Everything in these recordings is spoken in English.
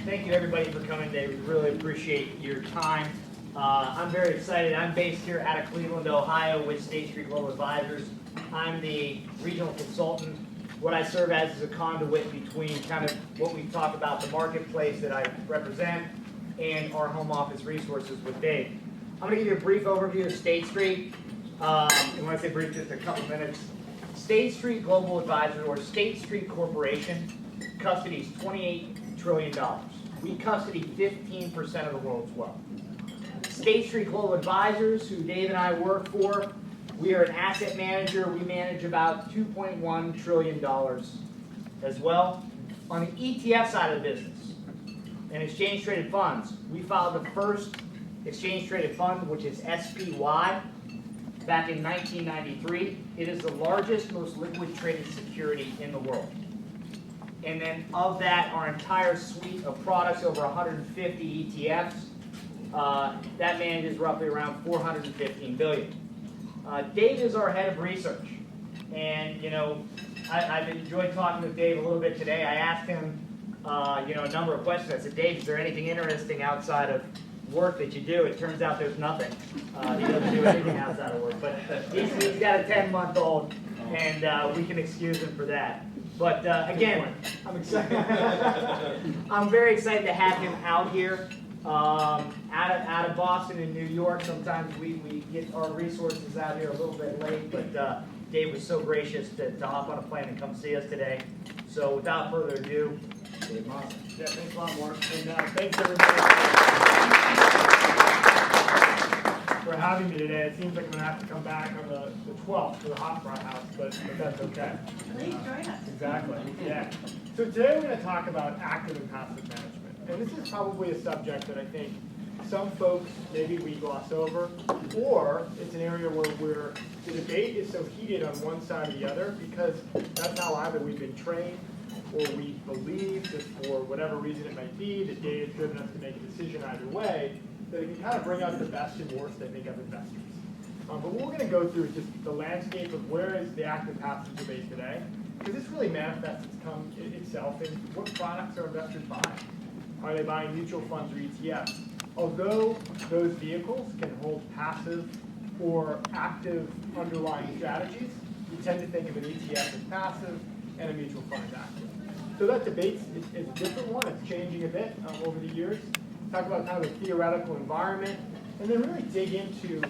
Thank you everybody for coming today. We really appreciate your time. I'm very excited. I'm based here out of Cleveland, Ohio with State Street Global Advisors. I'm the regional consultant. What I serve as is a conduit between kind of what we talk about, the marketplace that I represent, and our home office resources with Dave. I'm going to give you a brief overview of State Street. And when I say brief, just a couple minutes. State Street Global Advisors, or State Street Corporation, custodies $28 trillion. We custody 15% of the world's wealth. State Street Global Advisors, who Dave and I work for, we are an asset manager. We manage about $2.1 trillion as well. On the ETF side of the business, and exchange-traded funds, we filed the first exchange-traded fund, which is SPY, back in 1993. It is the largest, most liquid traded security in the world. And then of that, our entire suite of products, over 150 ETFs, that manages roughly around $415 billion. Dave is our head of research. And, you know, I've enjoyed talking with Dave a little bit today. I asked him, a number of questions. I said, Dave, is there anything interesting outside of work that you do? It turns out there's nothing. He doesn't do anything outside of work. But he's got a 10-month-old, and we can excuse him for that. But again, I'm excited. I'm very excited to have him out here, out of Boston and New York. Sometimes we get our resources out here a little bit late, but Dave was so gracious to hop on a plane and come see us today. So without further ado, Dave Mazza. Yeah, thanks a lot, Mark. And thanks everybody for having me today. It seems like I'm going to have to come back on the 12th for the Hot Fry House, but that's okay. Please join us. Exactly, yeah. So today we're going to talk about active and passive management. And this is probably a subject that I think some folks, maybe we gloss over, or it's an area where the debate is so heated on one side or the other because that's how either we've been trained or we believe that for whatever reason it might be, the data has driven us to make a decision either way, that it can kind of bring out the best and worst, I think, of investors. But what we're going to go through is just the landscape of where is the active passive debate today, because this really manifests itself in what products are investors buying. Are they buying mutual funds or ETFs? Although those vehicles can hold passive or active underlying strategies, you tend to think of an ETF as passive and a mutual fund as active. So that debate is a different one. It's changing a bit over the years. Talk about kind of the theoretical environment, and then really dig into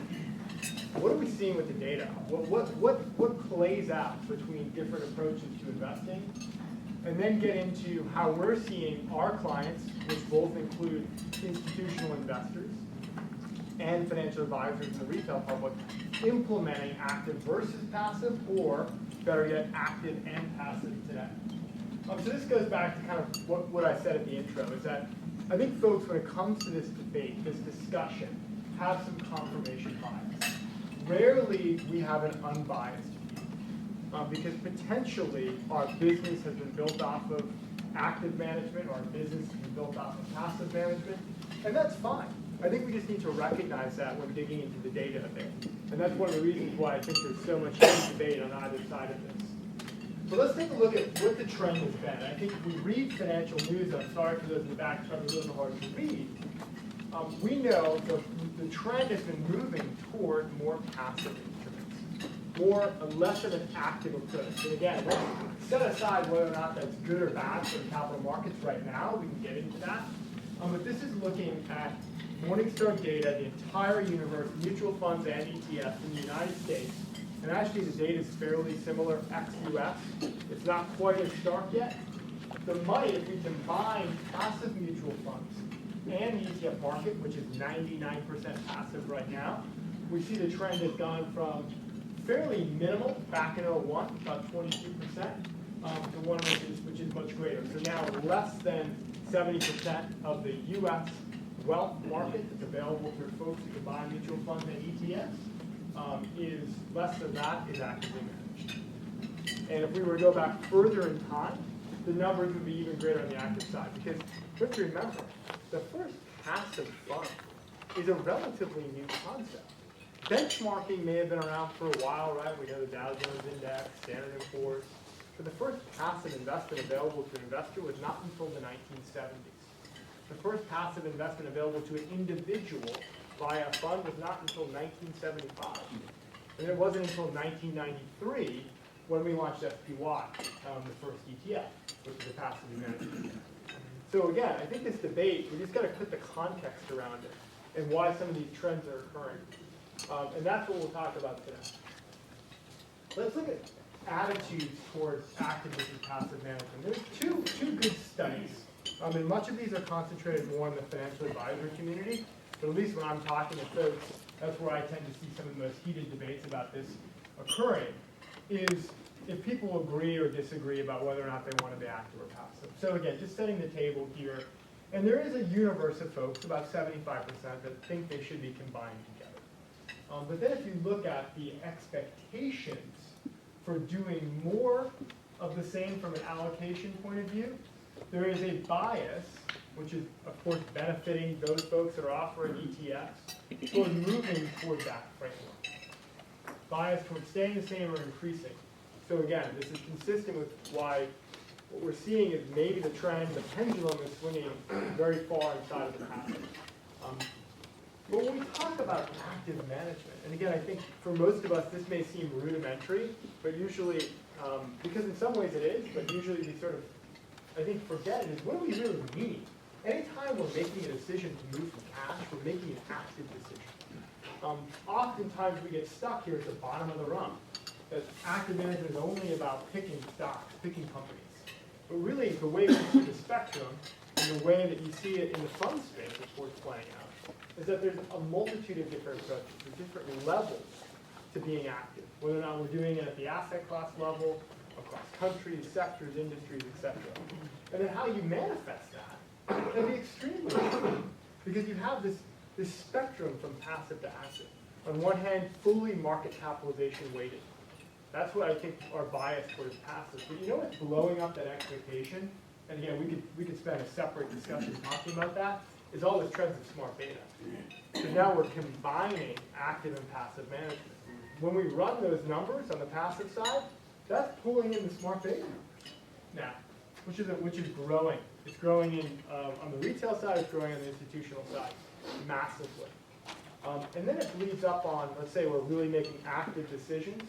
what are we seeing with the data? What plays out between different approaches to investing? And then get into how we're seeing our clients, which both include institutional investors and financial advisors in the retail public, implementing active versus passive, or better yet, active and passive today. So this goes back to kind of what I said at the intro, is that I think folks, when it comes to this debate, this discussion, have some confirmation bias. Rarely we have an unbiased view, because potentially our business has been built off of active management, or our business has been built off of passive management, and that's fine. I think we just need to recognize that when digging into the data a bit. And that's one of the reasons why I think there's so much debate on either side of this. So let's take a look at what the trend has been. I think if we read financial news, I'm sorry for those in the back, it's probably a little hard to read. We know the trend has been moving toward more passive instruments, less of an active approach. And again, let's set aside whether or not that's good or bad for the capital markets right now. We can get into that. But this is looking at Morningstar data, the entire universe, mutual funds and ETFs in the United States. And actually the data is fairly similar ex-US. It's not quite as stark yet. The money, if we combine passive mutual funds and the ETF market, which is 99% passive right now, we see the trend has gone from fairly minimal back in 01, about 22%, to one which is much greater. So now less than 70% of the US wealth market that's available for folks who can buy mutual funds and ETFs is less than that is actively managed. And if we were to go back further in time, the numbers would be even greater on the active side. Because you have to remember, the first passive fund is a relatively new concept. Benchmarking may have been around for a while, right? We know the Dow Jones Index, Standard & Poor's. But the first passive investment available to an investor was not until the 1970s. the first passive investment available to an individual via a fund was not until 1975. And it wasn't until 1993 when we launched SPY, the first ETF, which is a passive management. So again, I think this debate, we just got to put the context around it and why some of these trends are occurring. And that's what we'll talk about today. Let's look at attitudes towards active versus passive management. There's two good studies. And much of these are concentrated more in the financial advisor community, but at least when I'm talking to folks, that's where I tend to see some of the most heated debates about this occurring, is if people agree or disagree about whether or not they want to be active or passive. So again, just setting the table here, and there is a universe of folks, about 75%, that think they should be combined together. But then if you look at the expectations for doing more of the same from an allocation point of view, there is a bias, which is, of course, benefiting those folks that are offering ETFs, toward moving toward that framework. Bias toward staying the same or increasing. So again, this is consistent with why what we're seeing is maybe the trend, the pendulum is swinging very far inside of the passive. But when we talk about active management, and again, I think for most of us this may seem rudimentary, but usually, because in some ways it is, but usually we sort of, I think, forget it, is what do we really mean? Anytime we're making a decision to move from cash, we're making an active decision. Oftentimes we get stuck here at the bottom of the rung, that active management is only about picking stocks, picking companies. But really, the way we see the spectrum, and the way that you see it in the fund space, which we're playing out, is that there's a multitude of different approaches, there's different levels to being active, whether or not we're doing it at the asset class level, across countries, sectors, industries, etc. And then how you manifest that can be extremely important, because you have this spectrum from passive to active. On one hand, fully market capitalization weighted. That's what I think our bias towards passive. But you know what's blowing up that expectation? And again, we could spend a separate discussion talking about that, is all this trends of smart beta. So now we're combining active and passive management. When we run those numbers on the passive side, that's pulling in the smart beta numbers now, which is growing. It's growing in on the retail side, it's growing on the institutional side, massively. And then it leads up on, let's say we're really making active decisions.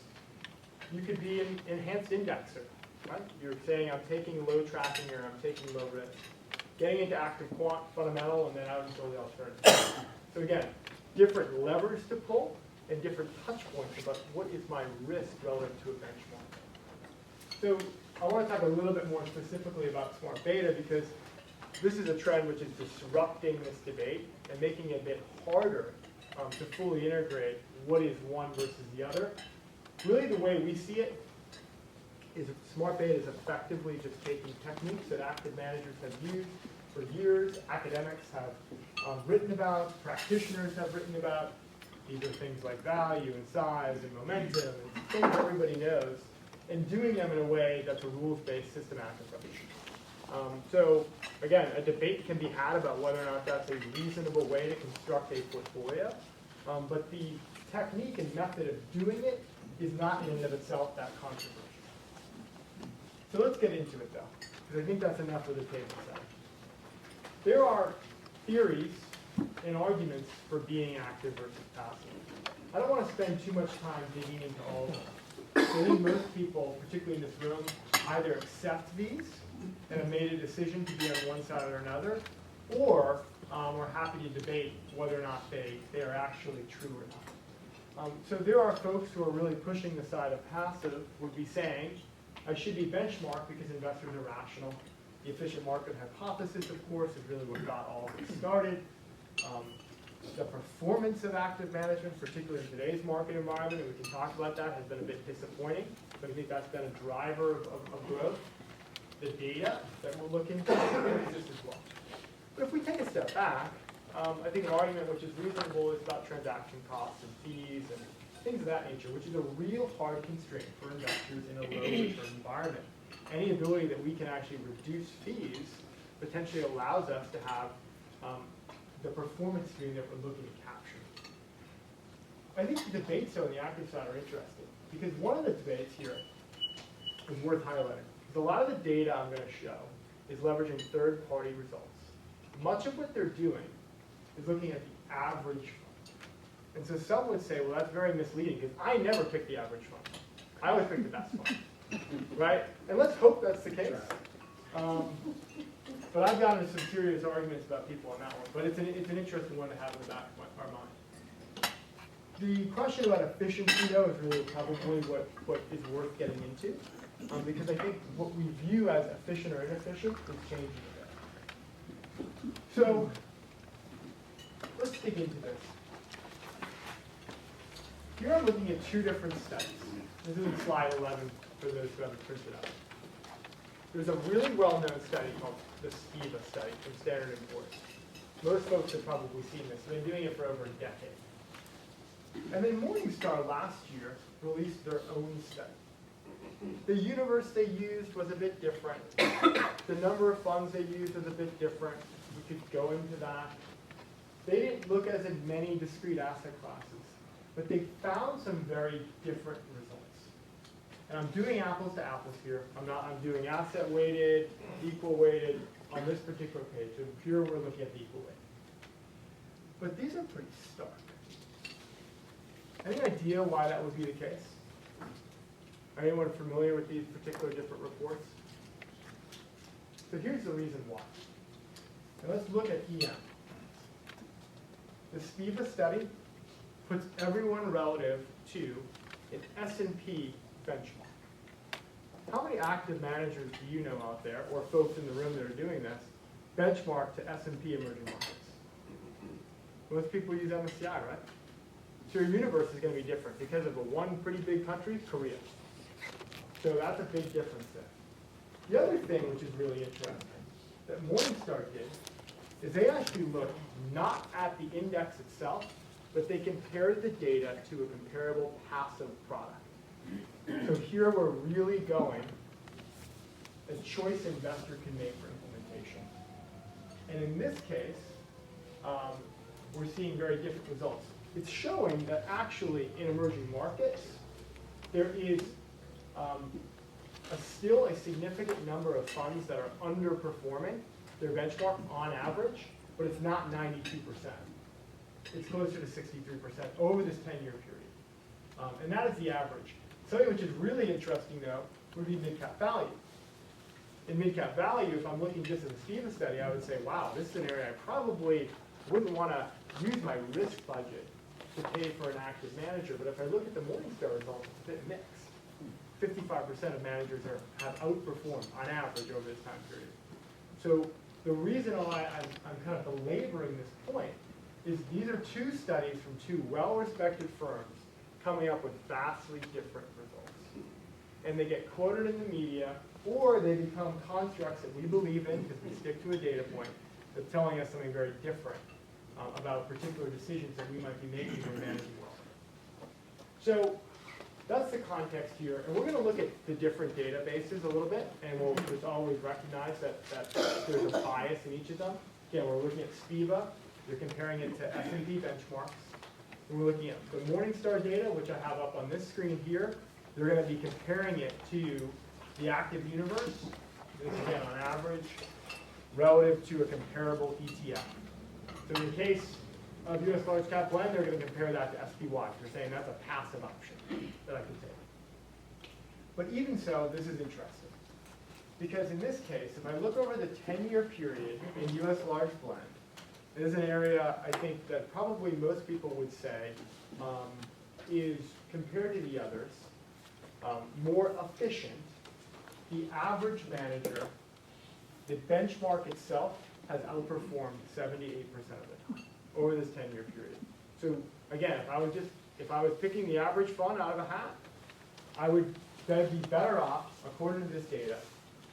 You could be an enhanced indexer, right? You're saying I'm taking low tracking here, I'm taking low risk. Getting into active quant, fundamental, and then out until the alternative. So again, different levers to pull and different touch points about what is my risk relative to a benchmark. So I want to talk a little bit more specifically about smart beta, because this is a trend which is disrupting this debate and making it a bit harder to fully integrate what is one versus the other. Really the way we see it is smart beta is effectively just taking techniques that active managers have used for years, academics have written about, practitioners have written about. These are things like value and size and momentum and things everybody knows, and doing them in a way that's a rules-based systematic approach. So again, a debate can be had about whether or not that's a reasonable way to construct a portfolio, but the technique and method of doing it is not in and of itself that controversial. So let's get into it though, because I think that's enough of the table set. There are theories and arguments for being active versus passive. I don't want to spend too much time digging into all of them. So I think most people, particularly in this room, either accept these and have made a decision to be on one side or another, or are happy to debate whether or not they are actually true or not. So there are folks who are really pushing the side of passive, would be saying, I should be benchmarked because investors are rational. The efficient market hypothesis, of course, is really what got all of this started. The performance of active management, particularly in today's market environment, and we can talk about that, has been a bit disappointing, but I think that's been a driver of growth. The data that we're looking for exists as well. But if we take a step back, I think an argument which is reasonable is about transaction costs and fees and things of that nature, which is a real hard constraint for investors in a low return environment. Any ability that we can actually reduce fees potentially allows us to have the performance stream that we're looking to capture. I think the debates though on the active side are interesting, because one of the debates here is worth highlighting. Because a lot of the data I'm going to show is leveraging third-party results. much of what they're doing is looking at the average fund. And so some would say, well, that's very misleading because I never pick the average fund. I always pick the best fund, right? And let's hope that's the case. But I've gotten into some serious arguments about people on that one. But it's an interesting one to have in the back of our mind. The question about efficiency, though, is really probably what is worth getting into. Because I think what we view as efficient or inefficient is changing a bit. So let's dig into this. Here I'm looking at two different studies. This is in slide 11 for those who haven't printed out. There's a really well-known study called the SPIVA study from Standard & Poor's. Most folks have probably seen this. They've been doing it for over a decade. And then Morningstar last year released their own study. The universe they used was a bit different. The number of funds they used was a bit different. We could go into that. They didn't look as in many discrete asset classes, but they found some very different results. And I'm doing apples to apples here. I'm doing asset weighted, equal weighted on this particular page. So here we're looking at the equal weighted. But these are pretty stark. Any idea why that would be the case? Anyone familiar with these particular different reports? So here's the reason why. And let's look at EM. The SPIVA study puts everyone relative to an S&P benchmark. How many active managers do you know out there, or folks in the room that are doing this, benchmark to S&P emerging markets? Most people use MSCI, right? So your universe is going to be different because of a one pretty big country, Korea. So that's a big difference there. The other thing which is really interesting that Morningstar did is they actually looked not at the index itself, but they compared the data to a comparable passive product. So here we're really going a choice investor can make for implementation. And in this case, we're seeing very different results. It's showing that actually in emerging markets, there is still a significant number of funds that are underperforming their benchmark on average, but it's not 92%. It's closer to 63% over this 10-year period. And that is the average. Something which is really interesting, though, would be mid-cap value. In mid-cap value, if I'm looking just at the SPIVA study, I would say, wow, this is an area I probably wouldn't want to use my risk budget to pay for an active manager. But if I look at the Morningstar results, it's a bit mixed. 55% of managers have outperformed on average over this time period. So the reason why I'm kind of belaboring this point is these are two studies from two well-respected firms coming up with vastly different results. And they get quoted in the media, or they become constructs that we believe in because we stick to a data point that's telling us something very different about particular decisions that we might be making when managing wealth. So that's the context here. And we're going to look at the different databases a little bit, and we'll just always recognize that there's a bias in each of them. Again, we're looking at SPIVA. They're comparing it to S&P benchmarks. And we're looking at the Morningstar data, which I have up on this screen here. They're going to be comparing it to the active universe, this again on average, relative to a comparable ETF. So in the case of US large cap blend, they're going to compare that to SPY. They're saying that's a passive option that I can take. But even so, this is interesting. Because in this case, if I look over the 10-year period in US large blend, it is an area I think that probably most people would say is, compared to the others, more efficient. The average manager, the benchmark itself, has outperformed 78% of the time over this 10-year period. So again, if I was picking the average fund out of a hat, I would be better off, according to this data,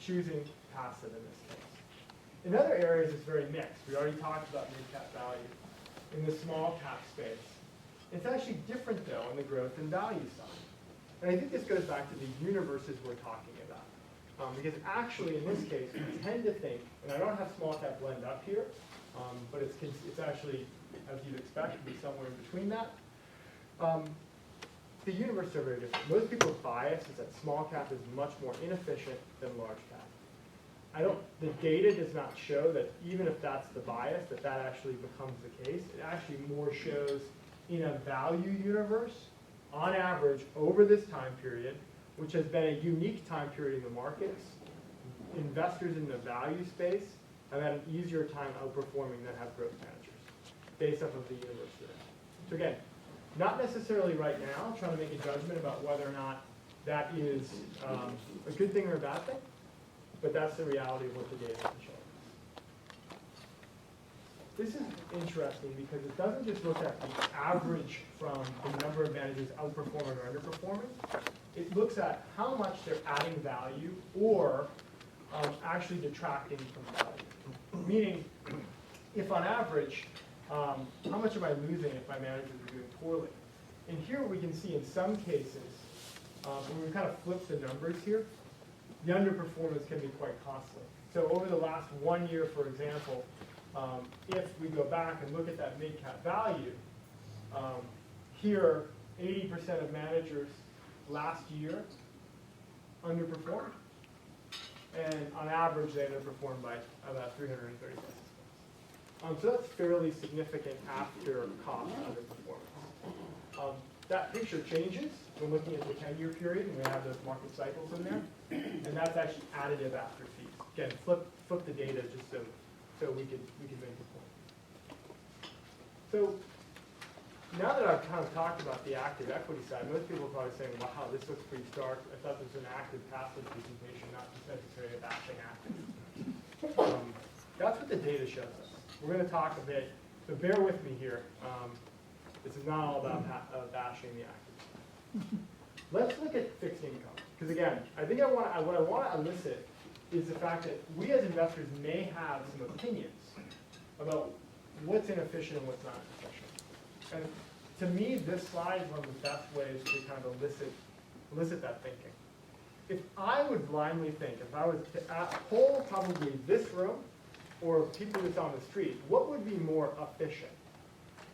choosing passive in this case. In other areas, it's very mixed. We already talked about mid-cap value. In the small cap space, it's actually different, though, on the growth and value side. And I think this goes back to the universes we're talking about. Because actually, in this case, we tend to think, and I don't have small cap blend up here, but it's actually, as you'd expect, to be somewhere in between that. The universes are very different. Most people's bias is that small cap is much more inefficient than large cap. the data does not show that even if that's the bias, that actually becomes the case. It actually more shows in a value universe, on average, over this time period, which has been a unique time period in the markets, investors in the value space have had an easier time outperforming than have growth managers, based off of the universe there. So again, not necessarily right now trying to make a judgment about whether or not that is a good thing or a bad thing, but that's the reality of what the data can show. This is interesting because it doesn't just look at the average from the number of managers outperforming or underperforming. It looks at how much they're adding value or actually detracting from value. Meaning, if on average, how much am I losing if my managers are doing poorly? And here we can see in some cases, when we kind of flip the numbers here, the underperformance can be quite costly. So over the last 1 year, for example, if we go back and look at that mid-cap value, here 80% of managers last year underperformed. And on average, they underperformed by about 330 basis points. So that's fairly significant after cost underperformance. That picture changes when looking at the 10-year period, and we have those market cycles in there. And that's actually additive after fees. Again, flip the data just so we can make the point. So now that I've kind of talked about the active equity side, most people are probably saying, wow, this looks pretty stark. I thought this was an active passive presentation, not just necessarily a bashing active. That's what the data shows us. We're going to talk a bit, so bear with me here. This is not all about bashing the active. Let's look at fixed income. Because again, I think what I want to elicit is the fact that we as investors may have some opinions about what's inefficient and what's not inefficient. And to me, this slide is one of the best ways to kind of elicit that thinking. If I would blindly think, if I was to poll probably this room or people that's on the street, what would be more efficient?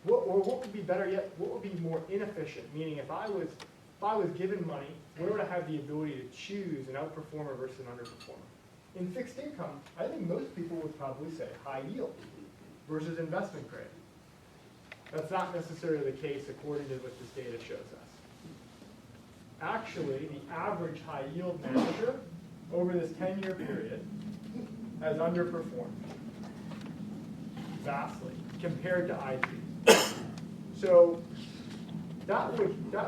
What would be better yet, what would be more inefficient? Meaning if I was given money, where would I have the ability to choose an outperformer versus an underperformer? In fixed income, I think most people would probably say high yield versus investment grade. That's not necessarily the case according to what this data shows us. Actually, the average high yield manager over this 10-year period has underperformed vastly compared to IG. So that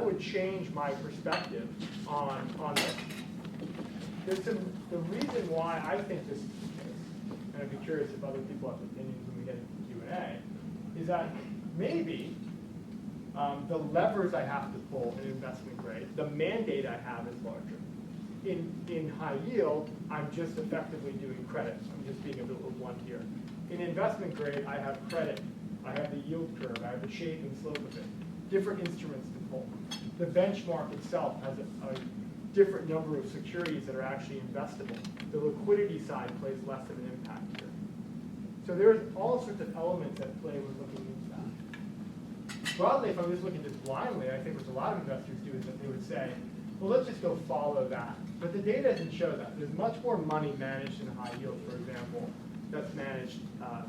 would change my perspective on this. The reason why I think this is the case, and I'd be curious if other people have opinions when we get into Q&A, is that maybe the levers I have to pull in investment grade, the mandate I have is larger. In high yield, I'm just effectively doing credit. I'm just being a bit blunt here. In investment grade, I have credit. I have the yield curve. I have the shape and slope of it. Different instruments to pull. The benchmark itself has a different number of securities that are actually investable. The liquidity side plays less of an impact here. So there's all sorts of elements at play when looking into that. Broadly, if I'm just looking just blindly, I think what a lot of investors do is that they would say, well, let's just go follow that. But the data doesn't show that. There's much more money managed in high yield, for example, that's managed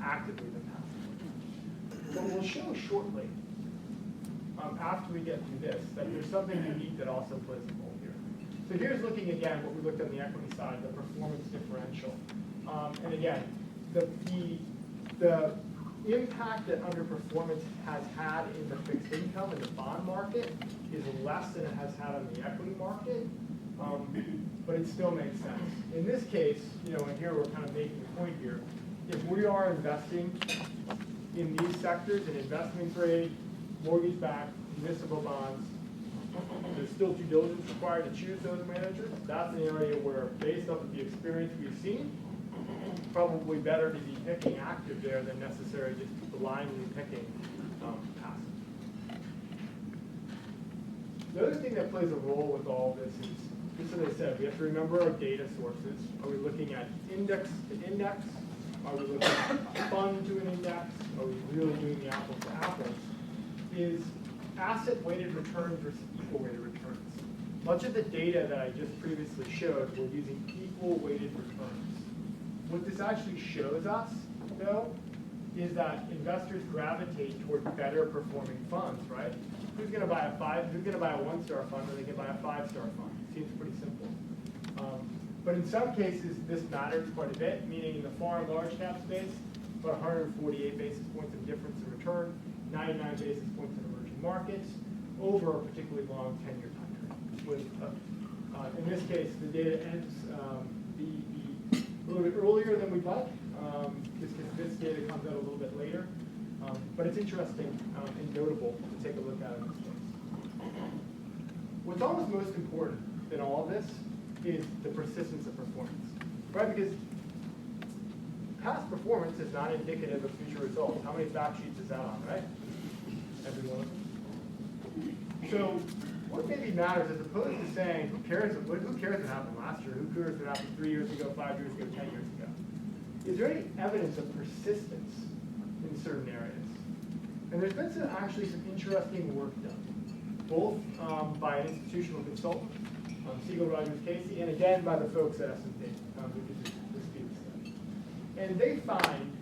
actively than passively. What we'll show shortly, after we get through this, that there's something unique that also plays a role here. So here's looking again what we looked at on the equity side, the performance differential. And again, the impact that underperformance has had in the fixed income and the bond market is less than it has had on the equity market, but it still makes sense. In this case, and here we're kind of making the point here, if we are investing in these sectors, in investment grade, mortgage-backed, municipal bonds, there's still due diligence required to choose those managers. That's an area where, based off of the experience we've seen, probably better to be picking active there than necessarily just blindly picking passive. The other thing that plays a role with all this is, just as I said, we have to remember our data sources. Are we looking at index to index? Are we looking at fund to an index? Are we really doing the apples to apples? Is asset-weighted returns versus equal-weighted returns. Much of the data that I just previously showed were using equal-weighted returns. What this actually shows us, though, is that investors gravitate toward better performing funds, right? Who's going to buy a one-star fund, or they can buy a five-star fund? Seems pretty simple. But in some cases, this matters quite a bit, meaning in the far and large cap space, about 148 basis points of difference in return, 99 basis points in emerging markets, over a particularly long 10-year time period. With, in this case, the data ends a little bit earlier than we'd like, just because this data comes out a little bit later. But it's interesting and notable to take a look at in this case. What's almost most important than all of this is the persistence of performance, right? Because past performance is not indicative of future results. How many fact sheets is that on, right? Every one of them. So what maybe matters, as opposed to saying, who cares what happened last year? Who cares what happened 3 years ago, 5 years ago, 10 years ago? Is there any evidence of persistence in certain areas? And there's been actually some interesting work done, both by an institutional consultant, Siegel, Rogers, Casey, and again by the folks at S&P, who did the speed study. And they find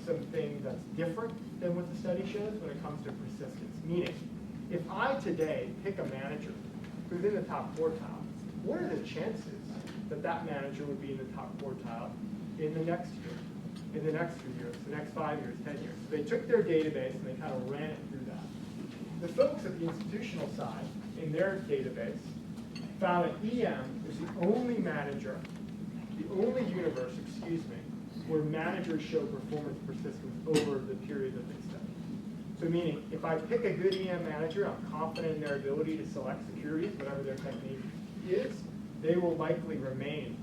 some things that's different than what the study shows when it comes to persistence. Meaning, if I today pick a manager who's in the top quartile, what are the chances that that manager would be in the top quartile in the next year, in the next 3 years, the next 5 years, 10 years? So they took their database and they kind of ran it through that. The folks at the institutional side, in their database, found that EM was the only manager, the only universe, where managers show performance persistence over the period that they studied. So meaning, if I pick a good EM manager, I'm confident in their ability to select securities, whatever their technique is, they will likely remain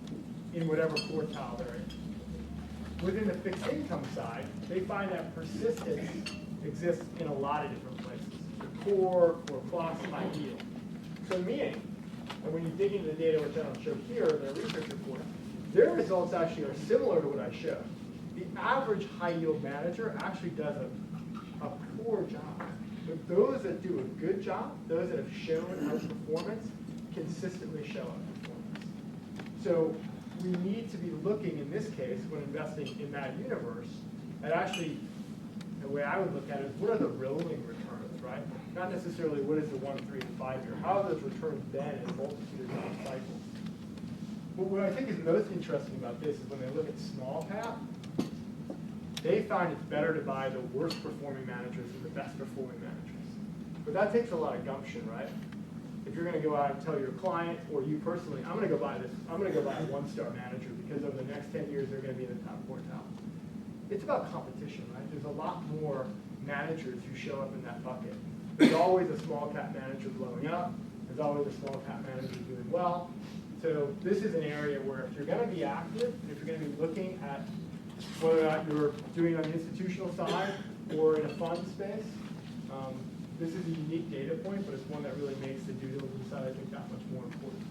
in whatever quartile they're in. Within the fixed income side, they find that persistence exists in a lot of different places. The core, plus, high yield. So meaning, and when you dig into the data, which I don't show here in their research report, their results actually are similar to what I showed. The average high yield manager actually does a poor job. But those that do a good job, those that have shown outperformance, consistently show outperformance. So we need to be looking, in this case, when investing in that universe, at actually, the way I would look at it is, what are the rolling returns, right? Not necessarily what is the 1, 3, and 5 year. How have those returns been in a multitude of different cycles? But what I think is most interesting about this is when they look at small cap, they find it's better to buy the worst performing managers than the best performing managers. But that takes a lot of gumption, right? If you're going to go out and tell your client, or you personally, I'm going to go buy this, I'm going to go buy a one-star manager because over the next 10 years they're going to be in the top quartile. It's about competition, right? There's a lot more managers who show up in that bucket. There's always a small cap manager blowing up. There's always a small cap manager doing well. So this is an area where if you're going to be active, if you're going to be looking at whether or not you're doing it on the institutional side or in a fund space, this is a unique data point, but it's one that really makes the due diligence side, I think, that much more important.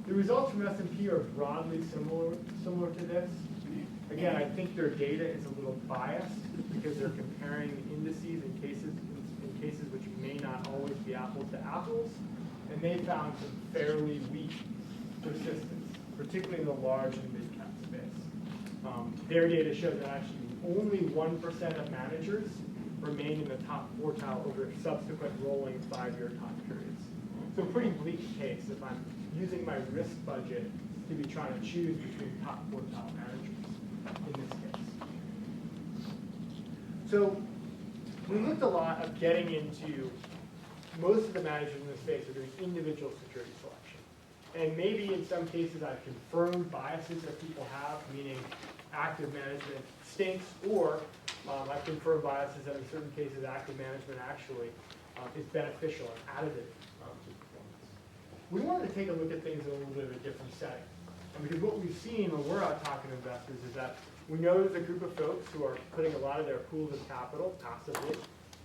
The results from S&P are broadly similar to this. Again, I think their data is a little biased because they're comparing indices in cases which may not always be apples to apples, and they found some fairly weak persistence, particularly in the large and mid-cap space. Their data showed that actually only 1% of managers remain in the top quartile over subsequent rolling 5-year time periods. So a pretty bleak case if I'm using my risk budget to be trying to choose between top quartile managers in this case. So we looked a lot at getting into, most of the managers in this space are doing individual security selection. And maybe in some cases I've confirmed biases that people have, meaning active management stinks, or I've confirmed biases that in certain cases active management actually is beneficial and additive to performance. We wanted to take a look at things in a little bit of a different setting. And because what we've seen when we're out talking to investors is that we know there's a group of folks who are putting a lot of their pools of capital passively,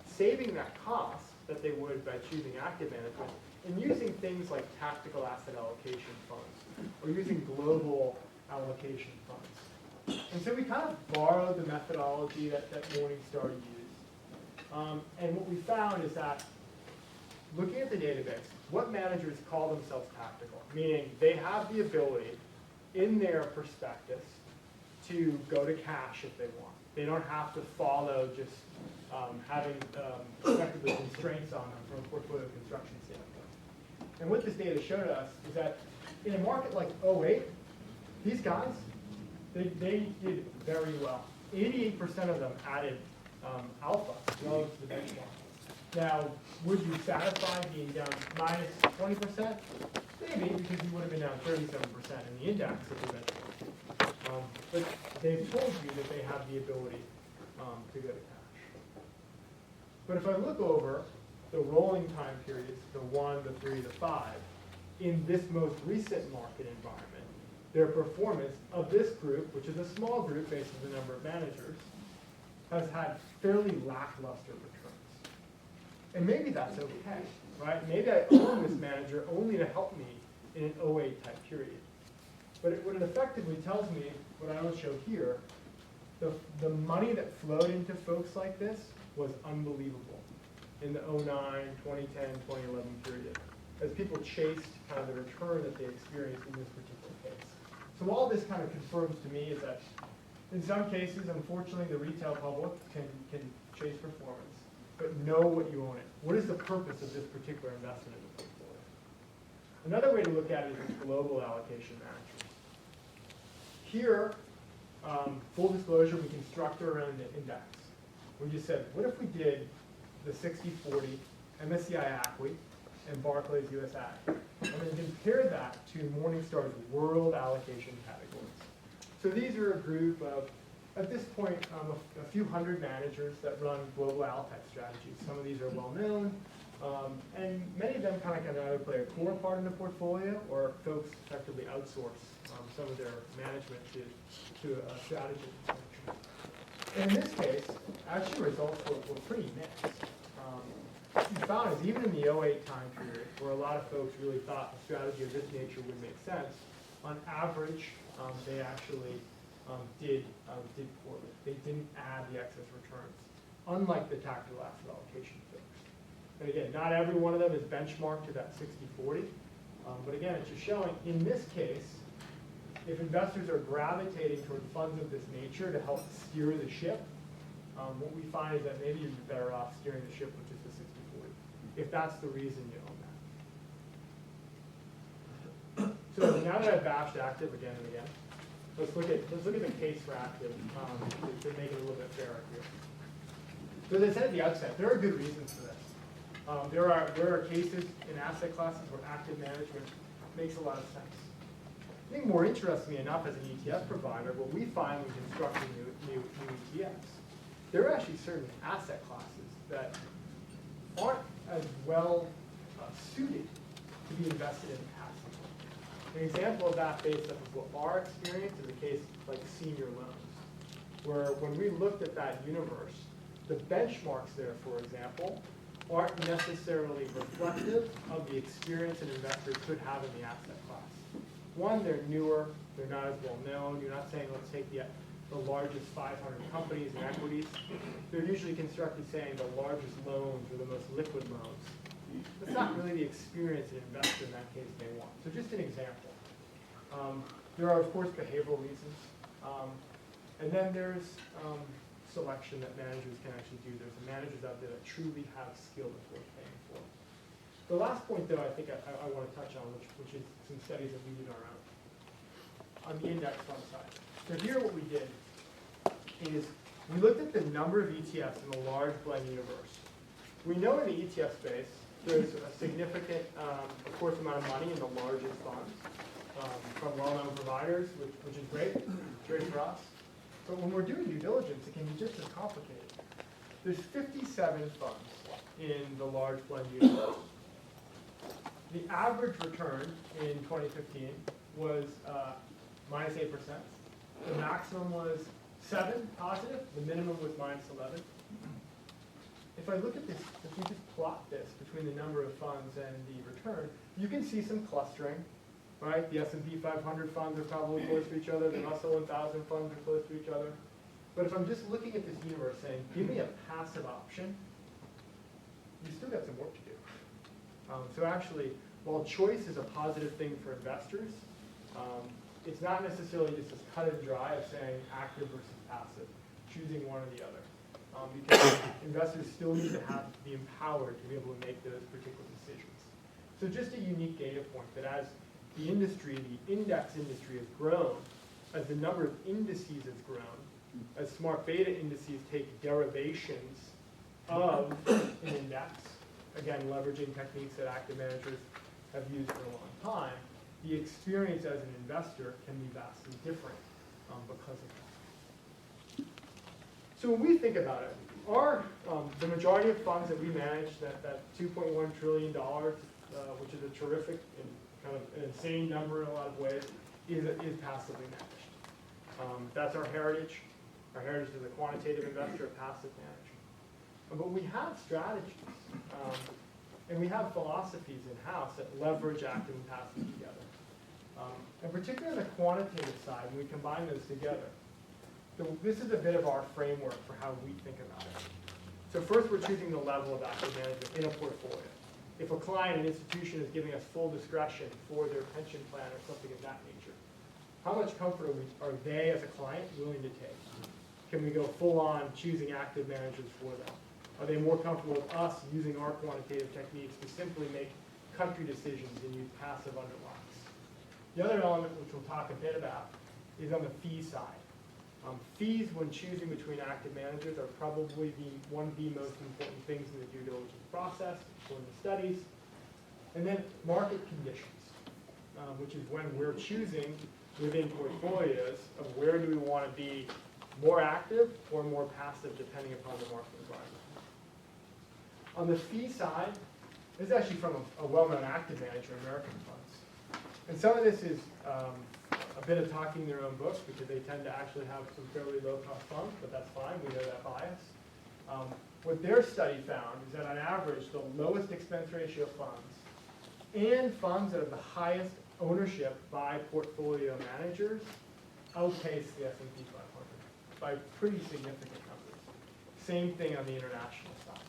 saving that cost that they would by choosing active management, and using things like tactical asset allocation funds, or using global allocation funds. And so we kind of borrowed the methodology that Morningstar used. And what we found is that looking at the database, what managers call themselves tactical, meaning they have the ability in their prospectus to go to cash if they want. They don't have to follow just having effectively constraints on them from a portfolio construction standpoint. And what this data showed us is that in a market like '08, these guys, they did very well. 88% of them added alpha relative to the benchmark. Now, would you satisfy being down minus 20%? Maybe, because you would have been down 37% in the index of the benchmark. But they've told you that they have the ability to go to cash. But if I look over the rolling time periods, the 1, the 3, the 5, in this most recent market environment, their performance of this group, which is a small group based on the number of managers, has had fairly lackluster returns. And maybe that's okay, right? Maybe I own this manager only to help me in an '08 type period. But what it effectively tells me, what I will show here, the money that flowed into folks like this was unbelievable in the '09, 2010, 2011 period, as people chased kind of the return that they experienced in this particular case. So all this kind of confirms to me is that in some cases, unfortunately, the retail public can chase performance, but know what you own it. What is the purpose of this particular investment in the portfolio? Another way to look at it is global allocation managers. Here, full disclosure, we construct our own index. We just said, what if we did the 60-40 MSCI ACWI and Barclays US Ag, and then compare that to Morningstar's world allocation categories. So these are a group of, at this point, a few hundred managers that run global al type strategies. Some of these are well known, and many of them kind of can either play a core part in the portfolio, or folks effectively outsource some of their management to a strategy. And in this case, actually results were pretty mixed. What we found is even in the '08 time period, where a lot of folks really thought a strategy of this nature would make sense, on average, they actually did poorly. They didn't add the excess returns, unlike the tactical asset allocation folks. And again, not every one of them is benchmarked to that 60-40, but again, it's just showing, in this case, if investors are gravitating toward funds of this nature to help steer the ship, what we find is that maybe you'd be better off steering the ship, which is the 60-40, if that's the reason you own that. So now that I've bashed active again and again, let's look at the case for active to make it a little bit fairer here. So as I said at the outset, there are good reasons for this. There are cases in asset classes where active management makes a lot of sense. I think more interestingly enough, as an ETF provider, what we find when constructing new ETFs, there are actually certain asset classes that aren't as well suited to be invested in passively. An example of that based off of what our experience is a case like senior loans, where when we looked at that universe, the benchmarks there, for example, aren't necessarily reflective of the experience an investor could have in the asset class. One, they're newer, they're not as well known. You're not saying, let's take the largest 500 companies and equities. They're usually constructed saying the largest loans or the most liquid loans. That's not really the experience an investor in that case may want. So just an example. There are, of course, behavioral reasons. And then there's selection that managers can actually do. There's managers out there that truly have skill that's worth paying for. The last point, though, I think I want to touch on, which is some studies that we did on the index fund side. So here what we did is we looked at the number of ETFs in the large blend universe. We know in the ETF space, there's a significant, of course, amount of money in the largest funds from well-known providers, which is great. It's great for us. But when we're doing due diligence, it can be just as complicated. There's 57 funds in the large blend universe. The average return in 2015 was minus 8%. The maximum was 7 positive. The minimum was minus 11. If I look at this, if we just plot this between the number of funds and the return, you can see some clustering, right? The S&P 500 funds are probably close to each other. The Russell 1000 funds are close to each other. But if I'm just looking at this universe saying, give me a passive option, you still got some work to do. So actually, while choice is a positive thing for investors, it's not necessarily just as cut and dry of saying active versus passive, choosing one or the other. Because investors still need to be empowered to be able to make those particular decisions. So just a unique data point that as the industry, the index industry has grown, as the number of indices has grown, as smart beta indices take derivations of an index, again, leveraging techniques that active managers have used for a long time, the experience as an investor can be vastly different because of that. So when we think about it, the majority of funds that we manage, that $2.1 trillion, which is a terrific and kind of an insane number in a lot of ways, is passively managed. That's our heritage. Our heritage is a quantitative investor, a passive manager. But we have strategies, and we have philosophies in-house that leverage active and passive together. And particularly on the quantitative side, when we combine those together, this is a bit of our framework for how we think about it. So first, we're choosing the level of active management in a portfolio. If a client, an institution, is giving us full discretion for their pension plan or something of that nature, how much comfort are they, as a client, willing to take? Can we go full on choosing active managers for them? Are they more comfortable with us using our quantitative techniques to simply make country decisions and use passive underlines? The other element, which we'll talk a bit about, is on the fee side. Fees, when choosing between active managers, are probably one of the most important things in the due diligence process, according to studies. And then market conditions, which is when we're choosing within portfolios of where do we want to be more active or more passive, depending upon the market environment. On the fee side, this is actually from a well-known active manager, American Funds. And some of this is a bit of talking their own books because they tend to actually have some fairly low-cost funds, but that's fine. We know that bias. What their study found is that on average, the lowest expense ratio funds and funds that have the highest ownership by portfolio managers outpace the S&P 500 by pretty significant numbers. Same thing on the international side.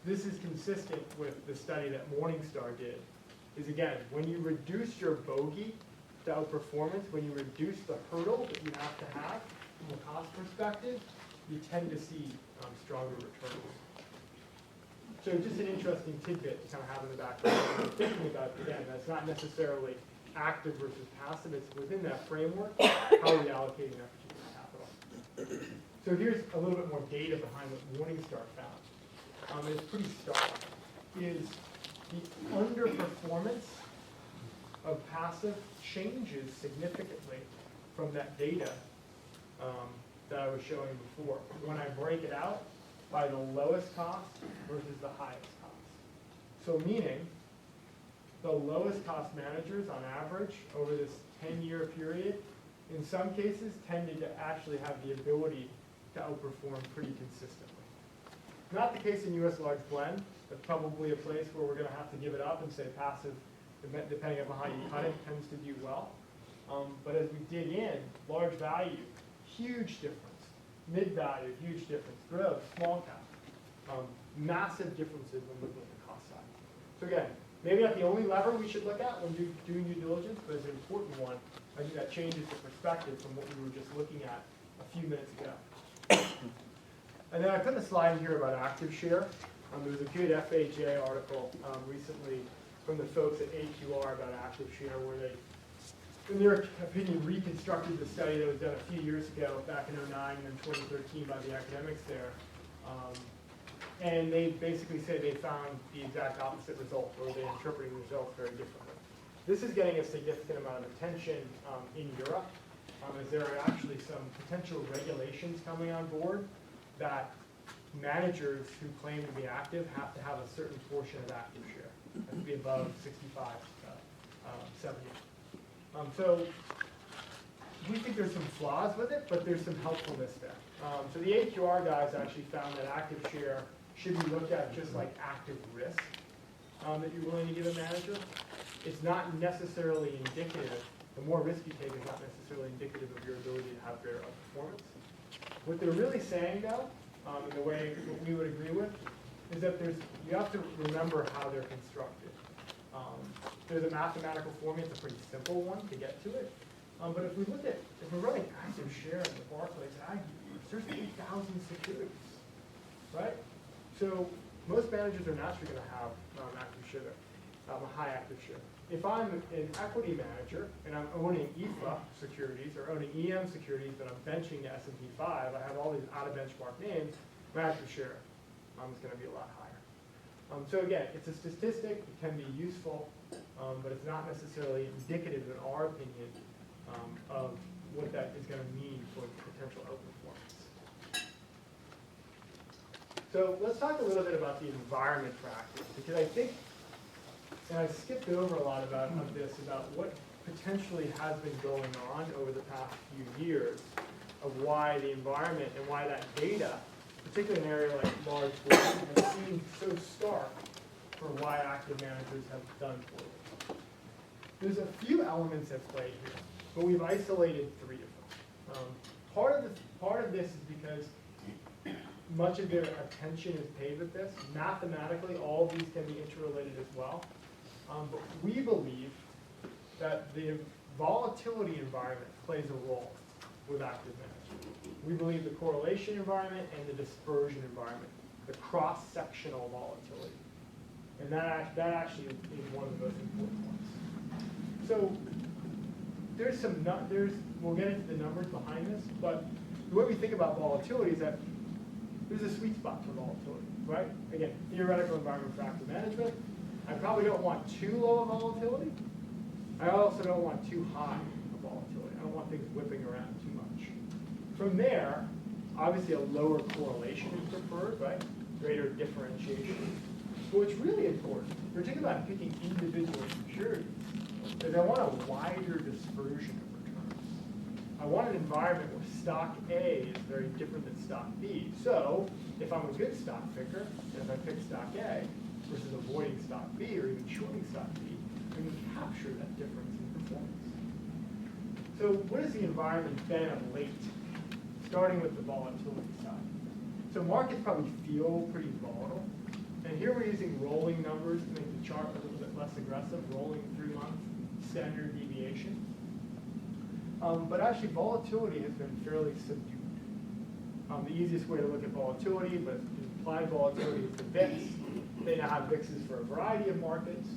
This is consistent with the study that Morningstar did, is again, when you reduce your bogey to outperformance, when you reduce the hurdle that you have to have from a cost perspective, you tend to see stronger returns. So just an interesting tidbit to kind of have in the background when you're thinking about, again, that's not necessarily active versus passive, it's within that framework, how are we allocating our particular capital. So here's a little bit more data behind what Morningstar found. It's pretty stark, is the underperformance of passive changes significantly from that data that I was showing before, when I break it out by the lowest cost versus the highest cost. So meaning, the lowest cost managers on average over this 10-year period, in some cases, tended to actually have the ability to outperform pretty consistently. Not the case in U.S. large blend. That's probably a place where we're going to have to give it up and say passive, depending on how you cut it, tends to do well. But as we dig in, large value, huge difference. Mid-value, huge difference. Growth, small cap, massive differences when looking at the cost side. So again, maybe not the only lever we should look at when doing due diligence, but it's an important one. I think that changes the perspective from what we were just looking at a few minutes ago. And then I put a slide in here about active share. There was a good FHA article recently from the folks at AQR about active share, where they, in their opinion, reconstructed the study that was done a few years ago, back in 2009 and 2013 by the academics there. And they basically say they found the exact opposite result, or they're interpreting the results very differently. This is getting a significant amount of attention in Europe, as there are actually some potential regulations coming on board that managers who claim to be active have to have a certain portion of active share. It has to be above 65, 70. So we think there's some flaws with it, but there's some helpfulness there. So the AQR guys actually found that active share should be looked at just like active risk that you're willing to give a manager. It's not necessarily indicative, the more risk you take is not necessarily indicative of your ability to have greater performance. What they're really saying though, in the way what we would agree with, is that you have to remember how they're constructed. There's a mathematical formula, it's a pretty simple one to get to it, But if we're running active share in the Barclays Ag Universe, there's 8,000 securities, right? So most managers are naturally going to have active share, a high active share. If I'm an equity manager and I'm owning EFA securities or owning EM securities that I'm benching the S&P 5, I have all these out-of-benchmark names, my active share is going to be a lot higher. So again, it's a statistic, it can be useful, but it's not necessarily indicative, in our opinion, of what that is going to mean for potential outperformance. So let's talk a little bit about the environment for active, because I think, and I skipped over a lot about what potentially has been going on over the past few years of why the environment and why that data, particularly in an area like large growth, has seemed so stark for why active managers have done poorly. There's a few elements at play here, but we've isolated 3 of them. Part of this is because much of their attention is paid with this. Mathematically, all of these can be interrelated as well. But we believe that the volatility environment plays a role with active management. We believe the correlation environment and the dispersion environment, the cross-sectional volatility. And that actually is one of the most important ones. So we'll get into the numbers behind this, but the way we think about volatility is that there's a sweet spot for volatility, right? Again, theoretical environment for active management. I probably don't want too low a volatility. I also don't want too high a volatility. I don't want things whipping around too much. From there, obviously a lower correlation is preferred, right? Greater differentiation. But what's really important, particularly about picking individual securities, is I want a wider dispersion of returns. I want an environment where stock A is very different than stock B. So if I'm a good stock picker, and if I pick stock A versus avoiding stock B or even shorting stock B, I can capture that difference in performance. So what has the environment been of late, starting with the volatility side? So markets probably feel pretty volatile. And here we're using rolling numbers to make the chart a little bit less aggressive, rolling 3-month standard deviation. But actually volatility has been fairly subdued. The easiest way to look at volatility, but implied volatility is the VIX. They now have VIXs for a variety of markets.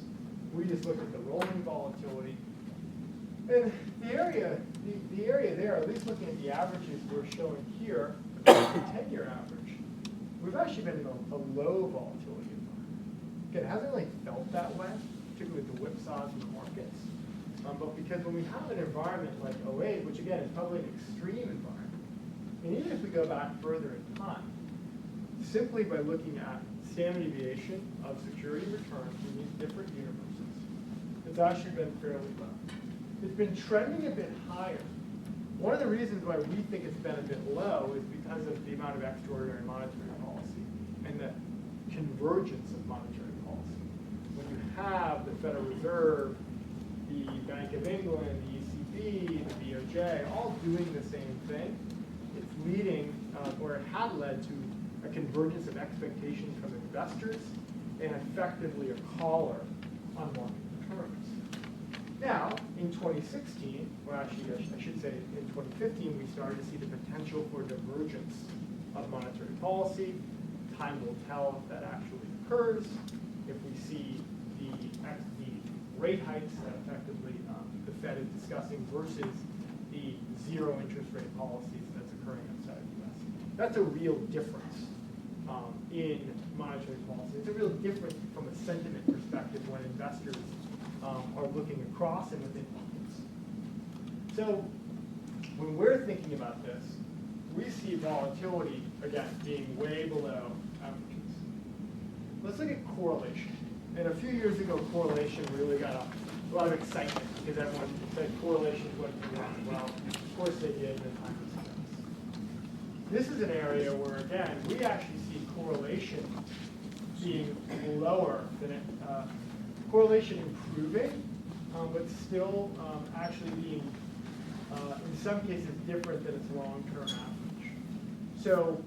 We just look at the rolling volatility. And the area there, at least looking at the averages we're showing here, the 10-year average, we've actually been in a low volatility environment. Again, it hasn't really felt that way, particularly with the whipsaws in the markets. But because when we have an environment like 08, which again is probably an extreme environment, and even if we go back further in time, simply by looking at standard deviation of security returns in these different universes, it's actually been fairly low. It's been trending a bit higher. One of the reasons why we think it's been a bit low is because of the amount of extraordinary monetary policy and the convergence of monetary policy. When you have the Federal Reserve, the Bank of England, the ECB, the BOJ, all doing the same thing, it's leading, or it had led to a convergence of expectations from investors and effectively a collar on market returns. Now, in 2016, well actually I should say in 2015, we started to see the potential for divergence of monetary policy. Time will tell if that actually occurs. If we see the rate hikes that effectively the Fed is discussing versus the zero interest rate policies that's occurring outside the U.S. That's a real difference in monetary policy. It's a real difference from a sentiment perspective when investors are looking across and within markets. So when we're thinking about this, we see volatility, again, being way below averages. Let's look at correlation. And a few years ago, correlation really got a lot of excitement because everyone said correlation is what you want. Well, of course they did in the time of stress. This is an area where, again, we actually see correlation being lower than correlation improving, but still actually being, in some cases, different than its long-term average. So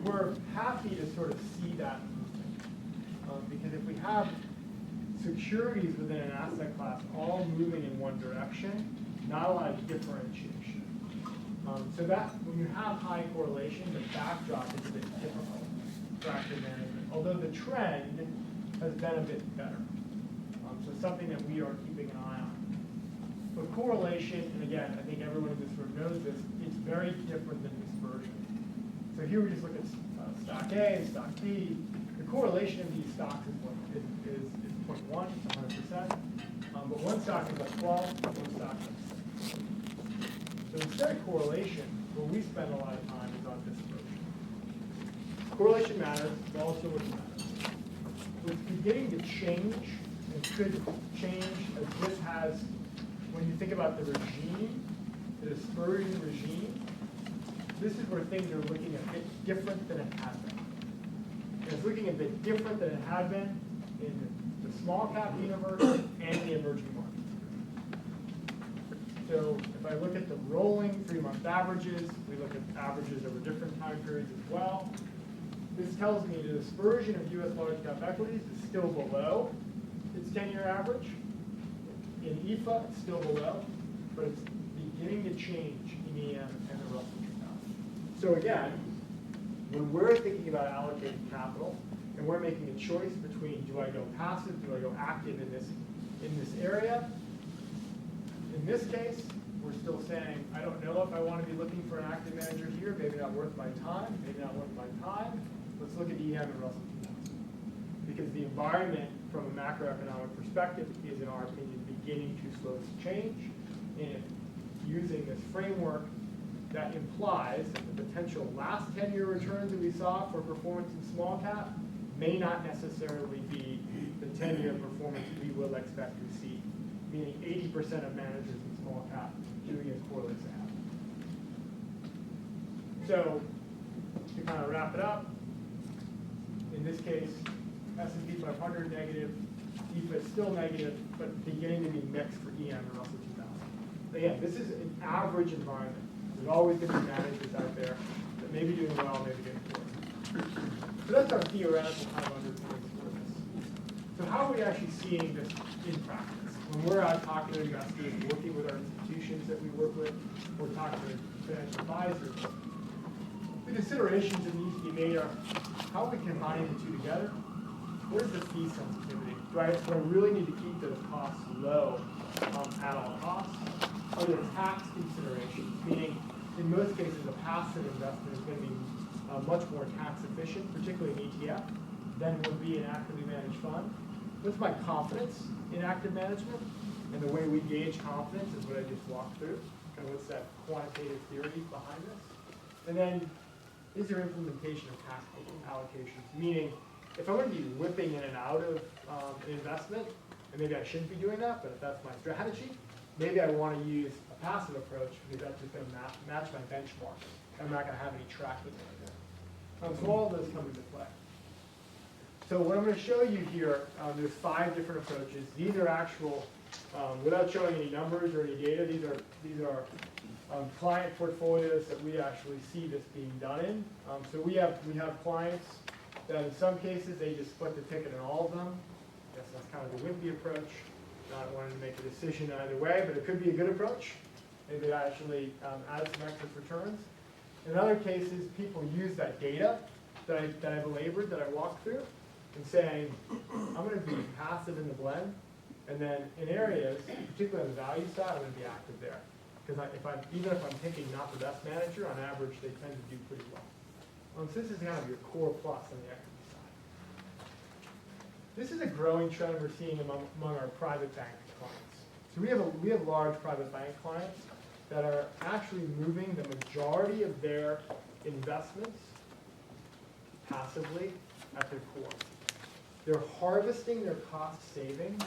we're happy to sort of see that movement, because if we have securities within an asset class all moving in one direction, not a lot of differentiation. So that when you have high correlation, the backdrop is a bit difficult for active management, although the trend has been a bit better. So something that we are keeping an eye on. But correlation, and again, I think everyone in this room knows this, it's very different than dispersion. So here we just look at stock A and stock B. The correlation of these stocks is 0.1, it's 100%. But one stock is like 12, one stock is 6. So instead of correlation, where we spend a lot of time is on dispersion. Correlation matters, volatility matters. What's beginning to change, and could change as this has, when you think about the regime, the dispersion regime, this is where things are looking a bit different than it has been. And it's looking a bit different than it had been in the small cap universe and the emerging markets. So if I look at the rolling 3-month averages, we look at averages over different time periods as well. This tells me the dispersion of U.S. large cap equities is still below its 10-year average. In EFA, it's still below, but it's beginning to change in EM and the Russell 2000. So again, when we're thinking about allocating capital, and we're making a choice between do I go passive, do I go active in this area, in this case, we're still saying, I don't know if I want to be looking for an active manager here, maybe not worth my time, maybe not worth my time. Let's look at EM and Russell 2000. Because the environment from a macroeconomic perspective is, in our opinion, beginning to slow change. And using this framework, that implies that the potential last 10-year returns that we saw for performance in small cap may not necessarily be the 10-year performance we will expect to see, meaning 80% of managers in small cap doing as poorly as they have. So to kind of wrap it up, in this case, S&P 500 negative, EFA is still negative, but beginning to be mixed for EM and Russell 2000. Again, this is an average environment. There's always going to be managers out there that may be doing well, maybe doing poorly. So that's our theoretical kind of underpinnings for this. So how are we actually seeing this in practice? When we're out talking to investors, working with our institutions that we work with, we're talking to financial advisors, the considerations that need to be made are how are we combining the two together? What is the fee sensitivity? Do I really need to keep those costs low at all costs? Are there tax considerations? Meaning, in most cases, a passive investment is going to be much more tax efficient, particularly in ETF, than would be an actively managed fund. What's my confidence in active management? And the way we gauge confidence is what I just walked through. Kind of what's that quantitative theory behind this? And then, is there implementation of tax allocations? Meaning, if I'm going to be whipping in and out of an investment, and maybe I shouldn't be doing that, but if that's my strategy, maybe I want to use a passive approach because that's just going to match my benchmark. I'm not going to have any tracking right there. So all of those come into play. So what I'm going to show you here, there's 5 different approaches. These are actual, without showing any numbers or any data, these are client portfolios that we actually see this being done in. So we have clients that in some cases they just split the ticket in all of them. I guess that's kind of the wimpy approach. Not wanting to make a decision either way, but it could be a good approach. Maybe it actually adds some excess returns. In other cases, people use that data that I belabored, that I walked through, and saying, I'm going to be passive in the blend, and then in areas, particularly on the value side, I'm going to be active there. Because even if I'm picking not the best manager, on average, they tend to do pretty well. So this is kind of your core plus on the equity side. This is a growing trend we're seeing among our private bank clients. So we have large private bank clients that are actually moving the majority of their investments passively at their core. They're harvesting their cost savings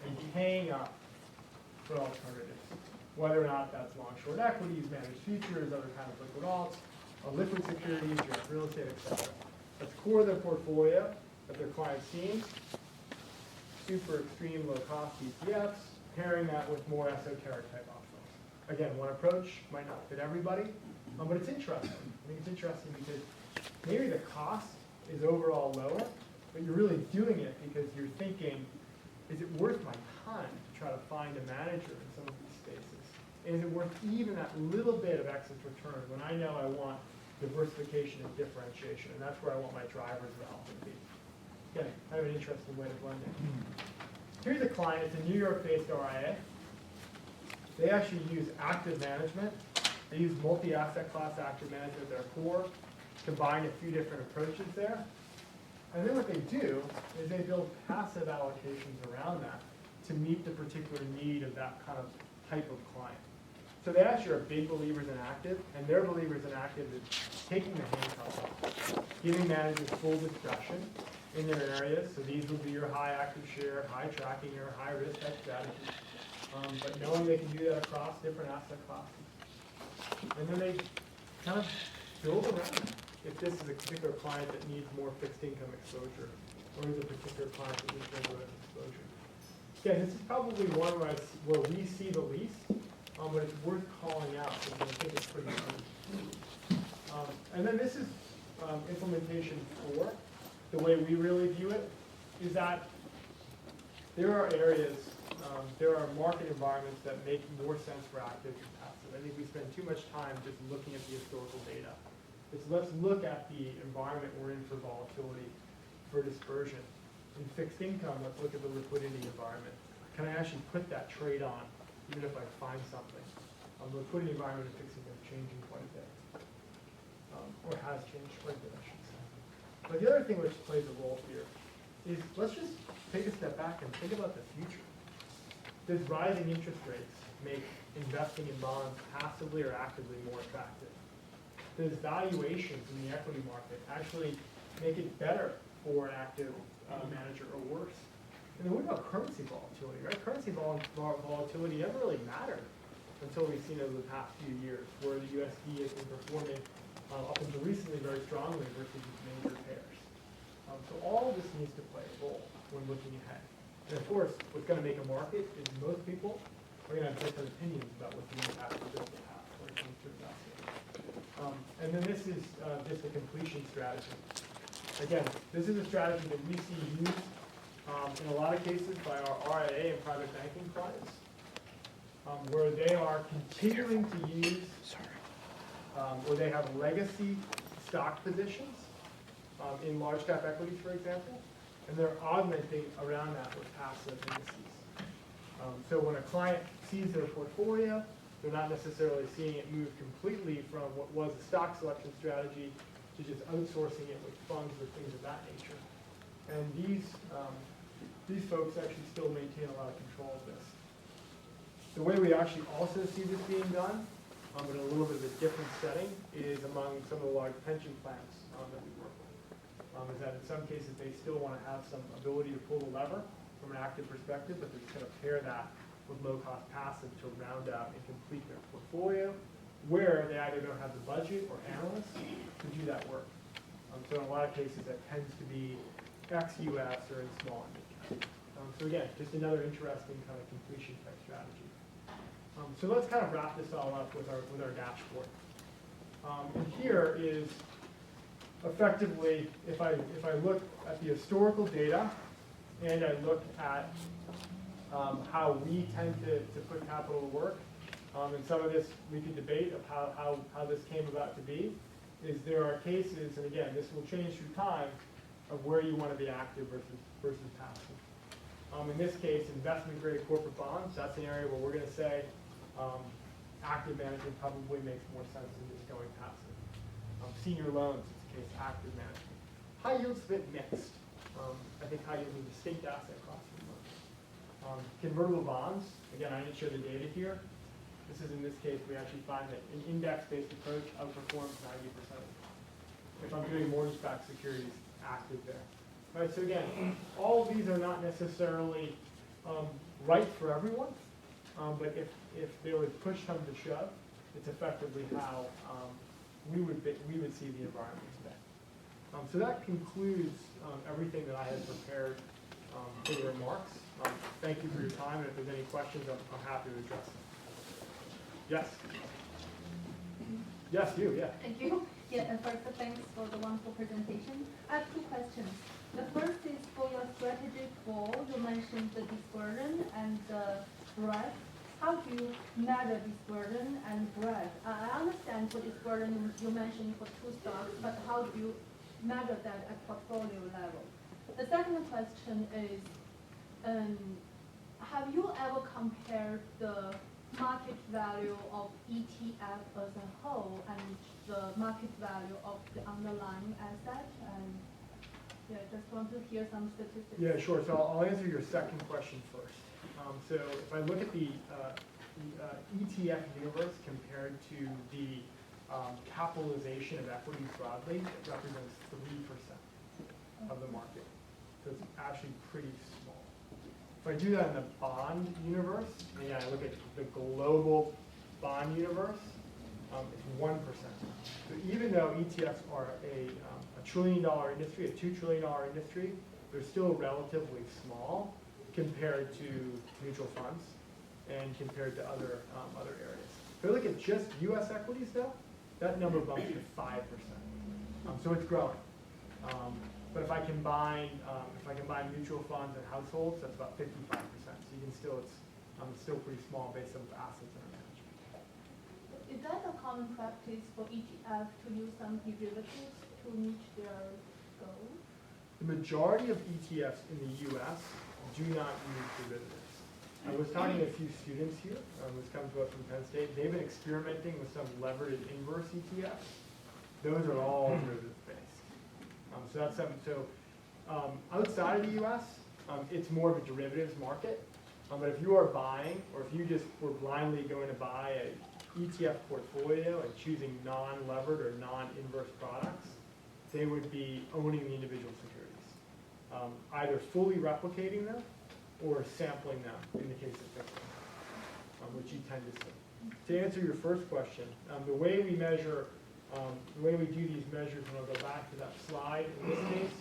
and paying up for alternatives, whether or not that's long-short equities, managed futures, other kind of liquid alts, liquid securities, you have real estate, etc. That's core of their portfolio that their clients seeing. Super extreme low-cost ETFs, pairing that with more esoteric type options. Again, one approach might not fit everybody, but it's interesting. I think it's interesting because maybe the cost is overall lower, but you're really doing it because you're thinking, is it worth my time to try to find a manager in some of these spaces? And is it worth even that little bit of excess return when I know I want diversification and differentiation, and that's where I want my drivers of alpha to be. Again, kind of an interesting way to blend it. Here's a client, it's a New York-based RIA. They actually use active management. They use multi-asset class active management at their core, combine a few different approaches there. And then what they do is they build passive allocations around that to meet the particular need of that kind of type of client. So they actually are big believers in active, and their believers in active is taking the handcuffs off, giving managers full discretion in their areas. So these will be your high active share, high tracking, or high risk type strategies. But knowing they can do that across different asset classes. And then they kind of build around it. If this is a particular client that needs more fixed income exposure, or is a particular client that needs more risk exposure. Again, this is probably one where we see the least, but it's worth calling out because I think it's pretty funny. And then this is implementation 4. The way we really view it is that there are areas, there are market environments that make more sense for active than passive. I think we spend too much time just looking at the historical data. Let's look at the environment we're in for volatility, for dispersion. In fixed income, let's look at the liquidity environment. Can I actually put that trade on, even if I find something? The liquidity environment in fixed income is changing quite a bit, or has changed quite a bit, I should say. But the other thing which plays a role here is let's just take a step back and think about the future. Does rising interest rates make investing in bonds passively or actively more attractive? Does valuations in the equity market actually make it better for an active manager or worse? And then what about currency volatility, right? Currency volatility never really mattered until we've seen it over the past few years, where the USD has been performing up until recently very strongly versus its major pairs. So all of this needs to play a role when looking ahead. And of course, what's going to make a market is most people are going to have different opinions about what the impact of this will have when it comes to investing. And then this is just a completion strategy. Again, this is a strategy that we see used in a lot of cases by our RIA and private banking clients, where they are continuing to use, where they have legacy stock positions in large cap equities, for example, and they're augmenting around that with passive indices. So when a client sees their portfolio, they're not necessarily seeing it move completely from what was a stock selection strategy to just outsourcing it with funds or things of that nature. And these folks actually still maintain a lot of control of this. The way we actually also see this being done, in a little bit of a different setting, is among some of the large pension plans that we work with. Is that in some cases they still want to have some ability to pull the lever from an active perspective, but they're just going to pair that with low-cost passive to round out and complete their portfolio, where they either don't have the budget or analysts to do that work. So in a lot of cases, that tends to be ex-US or in small and mid-cap. So again, just another interesting kind of completion type strategy. So let's kind of wrap this all up with our dashboard. And here is effectively, if I look at the historical data and I look at how we tend to put capital to work, and some of this we could debate of how this came about to be, is there are cases, and again, this will change through time, of where you want to be active versus passive. In this case, investment grade corporate bonds, that's an area where we're going to say active management probably makes more sense than just going passive. Senior loans, it's a case active management. High yield's a bit mixed. I think high yield is a distinct asset class from loans. Convertible bonds, again, I didn't show the data here. This is in this case, we actually find that an index-based approach outperforms 90%. If I'm doing mortgage-backed securities, active there. Right, so again, all of these are not necessarily right for everyone, but if there was push come to shove, it's effectively how we would see the environment today. So that concludes everything that I had prepared for the remarks. Thank you for your time, and if there's any questions, I'm happy to address them. Yes? Yes, you, yeah. Thank you. Yeah, first, thanks for the wonderful presentation. I have 2 questions. The first is for your strategic goal. You mentioned the dispersion and the breadth. how do you measure this burden and breadth? I understand for this burden you mentioned for two stocks, but how do you measure that at portfolio level? The second question is, have you ever compared the market value of ETF as a whole and the market value of the underlying asset? And yeah, just want to hear some statistics. Yeah, sure. So I'll answer your second question first. So if I look at the ETF universe compared to the capitalization of equities broadly, it represents 3% of the market. So it's actually pretty small. If I do that in the bond universe, and I look at the global bond universe, it's 1%. So even though ETFs are a $1 trillion industry, a $2 trillion industry, they're still relatively small compared to mutual funds and compared to other areas. If I look at just U.S. equities, though, that number bumps to 5%. So it's growing. But if I combine mutual funds and households, that's about 55%. So you can still it's still pretty small based on the assets under management. Is that a common practice for ETF to use some derivatives to meet their goals? The majority of ETFs in the U.S. do not use derivatives. I was talking to a few students here who's come to us from Penn State. They've been experimenting with some levered inverse ETFs. Those are all derivative based. So that's something. So outside of the U.S., it's more of a derivatives market. But if you are buying, or if you just were blindly going to buy an ETF portfolio and choosing non-levered or non-inverse products, they would be owning the individual securities, either fully replicating them or sampling them in the case of fixed income, which you tend to see. To answer your first question, the way we measure, the way we do these measures, and I'll go back to that slide in this case,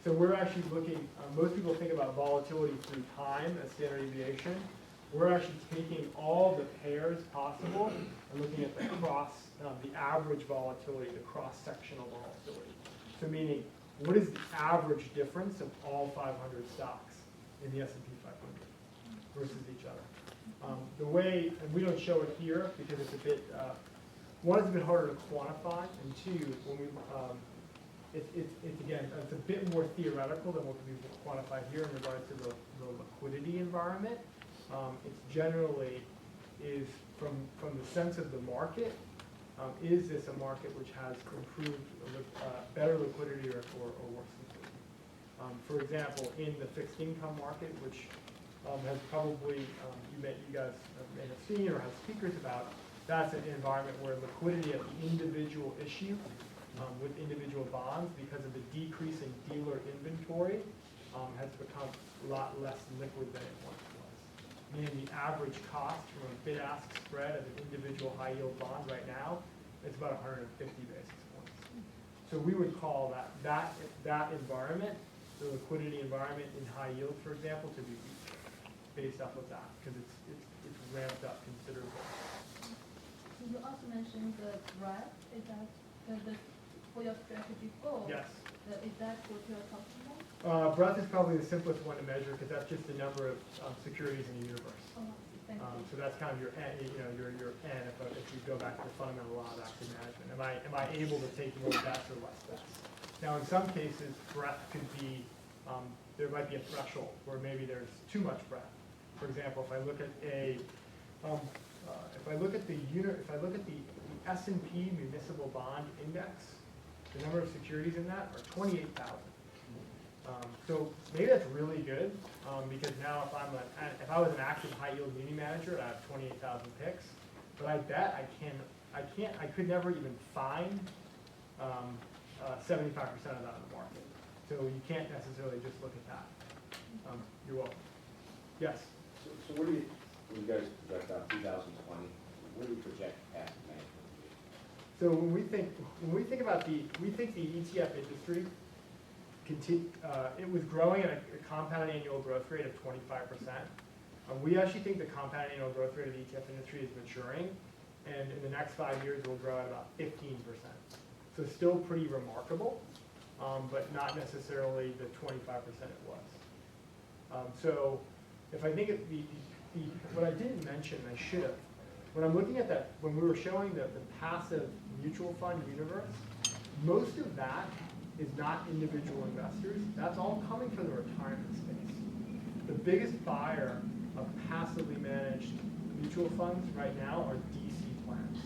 so we're actually looking, most people think about volatility through time as standard deviation. We're actually taking all the pairs possible and looking at the average volatility, the cross-sectional volatility. So meaning, what is the average difference of all 500 stocks in the S&P 500 versus each other? The way, and we don't show it here because it's a bit, one, it's a bit harder to quantify, and two, when we, it's a bit more theoretical than what can be quantified here in regards to the liquidity environment. It's generally is from the sense of the market, is this a market which has improved, better liquidity or worse liquidity? For example, in the fixed income market, which has probably, you guys may have seen or have speakers about, that's an environment where liquidity at the individual issue with individual bonds, because of the decrease in dealer inventory, has become a lot less liquid than it once was. Meaning the average cost from a bid-ask spread of an individual high-yield bond right now, it's about 150 basis points. So we would call that environment, the liquidity environment in high yield, for example, to be weak based off of that, because it's ramped up considerably. You also mentioned the breadth. Is that for your strategic goal? Yes. Is that what you're talking about? Breadth is probably the simplest one to measure because that's just the number of securities in the universe. Oh, thank you. So that's kind of your N, your N if you go back to the fundamental law of active management. Am I able to take more bets or less bets? Now, in some cases, breadth could be, there might be a threshold where maybe there's too much breadth. For example, if I look at the S&P Municipal Bond Index, the number of securities in that are 28,000. So maybe that's really good because now if I was an active high yield muni manager, I have 28,000 picks. But I bet I could never even find 75% of that in the market. So you can't necessarily just look at that. You're welcome. Yes. So what do you, when you guys project out 2020, what do you project asset management? So when we think about the ETF industry, it was growing at a compound annual growth rate of 25%. We actually think the compound annual growth rate of the ETF industry is maturing, and in the next 5 years it will grow at about 15%. So still pretty remarkable, but not necessarily the 25% it was. So if I think what I didn't mention, I should have, when I'm looking at that, when we were showing the passive mutual fund universe, most of that is not individual investors. That's all coming from the retirement space. The biggest buyer of passively managed mutual funds right now are DC plans,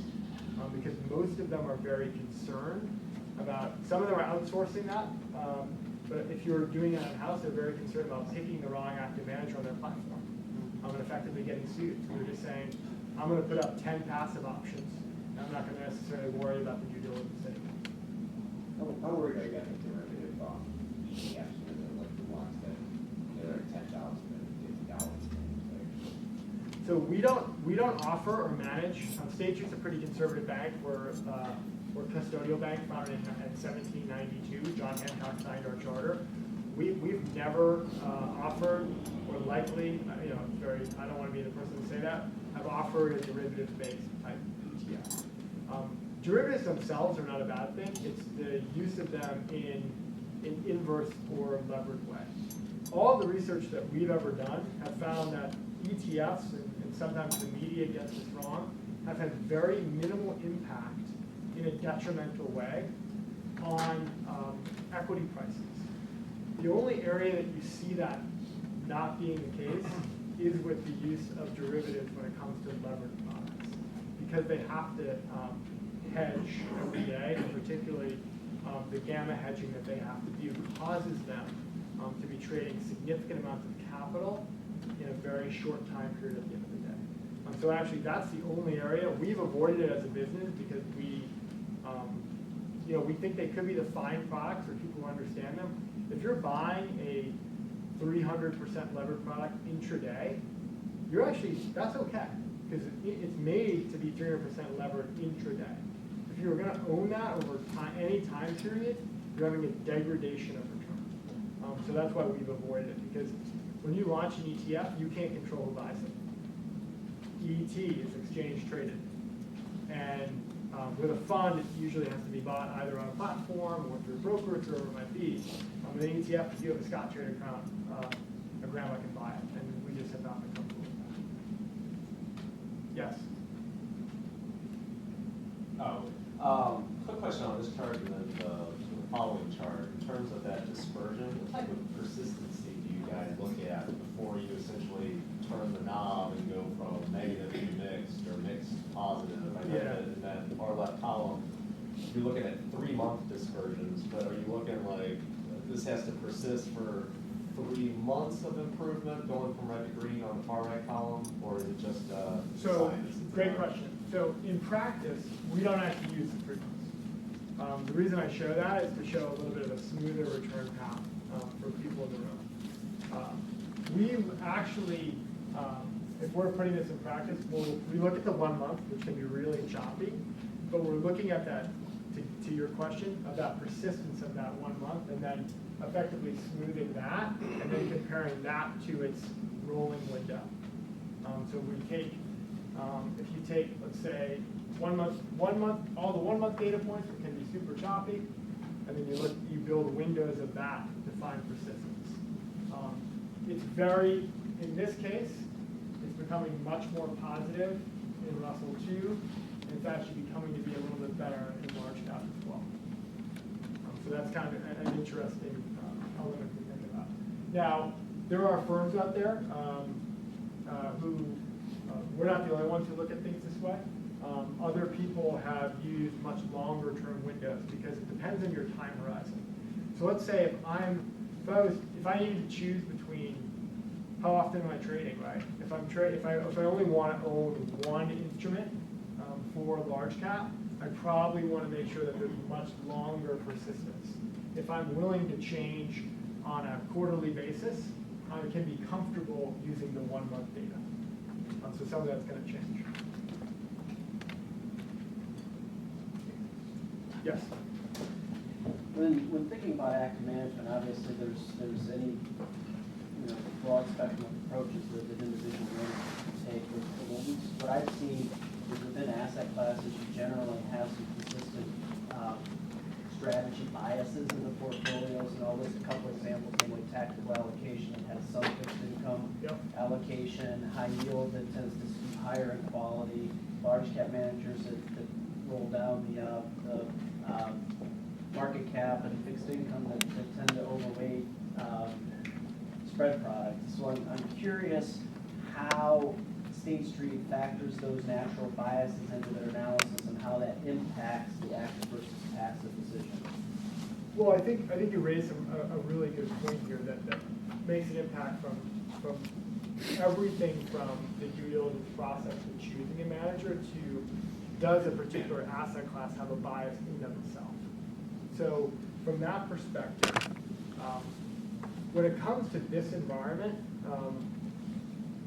because most of them are very concerned about, some of them are outsourcing that, but if you're doing it in-house, they're very concerned about picking the wrong active manager on their platform, and effectively getting sued. So they're just saying, I'm going to put up 10 passive options, and I'm not going to necessarily worry about the due diligence anymore. How worried are you about the derivative ETFs, like the ones that are $10,000 and $50? So we don't offer or manage. State Street's a pretty conservative bank. We're a custodial bank founded in 1792. John Hancock signed our charter. We've never offered, or likely, I don't want to be the person to say that, have offered a derivatives-based type ETF. Derivatives themselves are not a bad thing. It's the use of them in an inverse or levered way. All the research that we've ever done have found that ETFs, and sometimes the media gets this wrong, have had very minimal impact in a detrimental way on equity prices. The only area that you see that not being the case is with the use of derivatives when it comes to levered products, because they have to hedge every day, and particularly the gamma hedging that they have to do causes them to be trading significant amounts of capital in a very short time period at the end of the day. So actually, that's the only area. We've avoided it as a business because we think they could be the fine products for people who understand them. If you're buying a 300% levered product intraday, that's okay, because it's made to be 300% levered intraday. If you're going to own that over any time period, you're having a degradation of return. So that's why we've avoided it, because when you launch an ETF, you can't control who buys it. ET is exchange traded. And with a fund, it usually has to be bought either on a platform or through a brokerage, or whatever it might be. With an ETF, if you have a Scott Trade account, a grandma can buy it, and we just have not been comfortable with that. Yes? Quick question on this chart and then the following chart. In terms of that dispersion, what type of persistency do you guys look at before you essentially turn the knob and go from negative to mixed or mixed to positive? I know that in that far left column, you're looking at 3-month dispersions, but are you looking like this has to persist for 3 months of improvement going from red to green on the far right column, or is it just So, science? great question. So in practice, we don't actually use the 3 months. The reason I show that is to show a little bit of a smoother return path for people in the room. We actually, if we're putting this in practice, we look at the 1 month, which can be really choppy, but we're looking at that, to your question, of that persistence of that 1 month, and then effectively smoothing that, and then comparing that to its rolling window. So we take, if you take, let's say, 1 month, all the 1 month data points can be super choppy, and then you build windows of that to find persistence. It's very, in this case, it's becoming much more positive in Russell 2, and it's actually becoming to be a little bit better in large cap as well. So that's kind of an interesting element to think about. Now, there are firms out there who, we're not the only ones who look at things this way. Other people have used much longer term windows because it depends on your time horizon. So let's say if I needed to choose between how often am I trading, right? If I only want to own one instrument for large cap, I probably want to make sure that there's much longer persistence. If I'm willing to change on a quarterly basis, I can be comfortable using the 1 month data. So some of that's going to change. Yes? When thinking about active management, obviously there's any broad spectrum of approaches that individual managers can take. What I've seen is within asset classes, you generally have some consistent strategy biases in the portfolios, and I'll list a couple examples, namely tactical allocation that has some fixed income income Yep. allocation, high yield that tends to skew higher in quality, large cap managers that roll down the market cap, and fixed income that tend to overweight spread products. So I'm curious how State Street factors those natural biases into their analysis and how that impacts the active versus passive decision. Well, I think you raised a really good point here that makes an impact from everything from the due diligence process to choosing a manager to does a particular asset class have a bias in and of itself. So from that perspective, when it comes to this environment,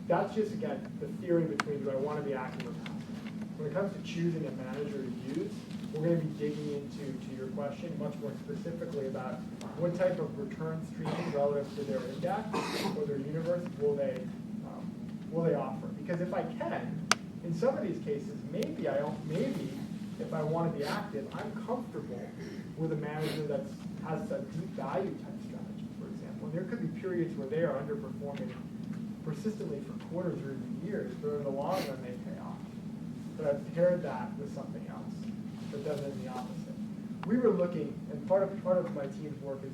that's just, again, the theory between do I want to be active or passive. When it comes to choosing a manager to use, we're going to be digging into, to your question, much more specifically about what type of return streaming relative to their index or their universe will they offer. Because if I can, in some of these cases, maybe if I want to be active, I'm comfortable with a manager that has a deep value type strategy, for example. And there could be periods where they are underperforming persistently for quarters or even years, but in the long run they pay off. But I've paired that with something else that does it in the opposite. We were looking, and part of my team's work is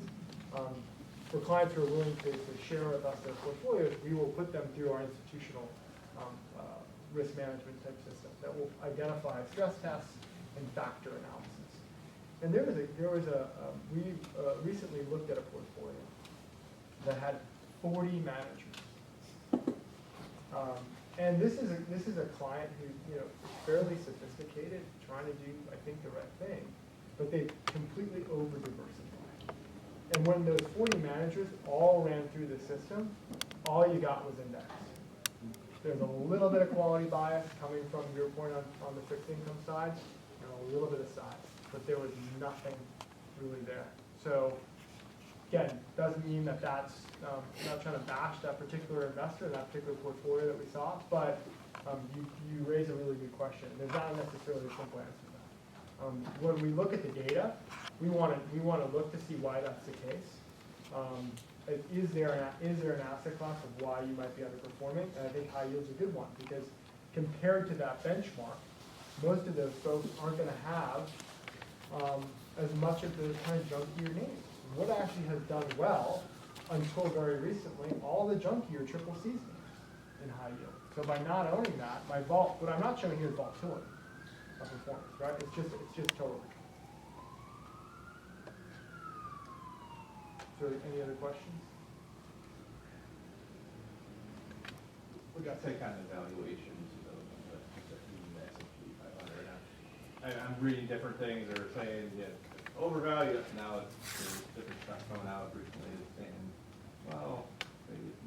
for clients who are willing to share with us their portfolios, we will put them through our institutional risk management type system that will identify stress tests and factor analysis. And we recently looked at a portfolio that had 40 managers. And this is a client who is fairly sophisticated, trying to do, I think, the right thing, but they completely over-diversified. And when those 40 managers all ran through the system, all you got was index. There's a little bit of quality bias coming from your point on the fixed income side, and a little bit of size, but there was nothing really there. So again, doesn't mean that that's, I'm not trying to bash that particular investor, that particular portfolio that we saw, but you raise a really good question. There's not necessarily a simple answer to that. When we look at the data, we want to look to see why that's the case. Is there an asset class of why you might be underperforming? And I think high yield's a good one, because compared to that benchmark, most of those folks aren't going to have as much of those kind of junkier names. What actually has done well, until very recently, all the junkier triple C's in high yield. So by not owning that, what I'm not showing here is volatility of performance, right? It's just total return. So any other questions? What do you take on the valuations of the S&P 500? I'm reading different things that are saying overvalued. Now there's different stuff coming out recently saying, well,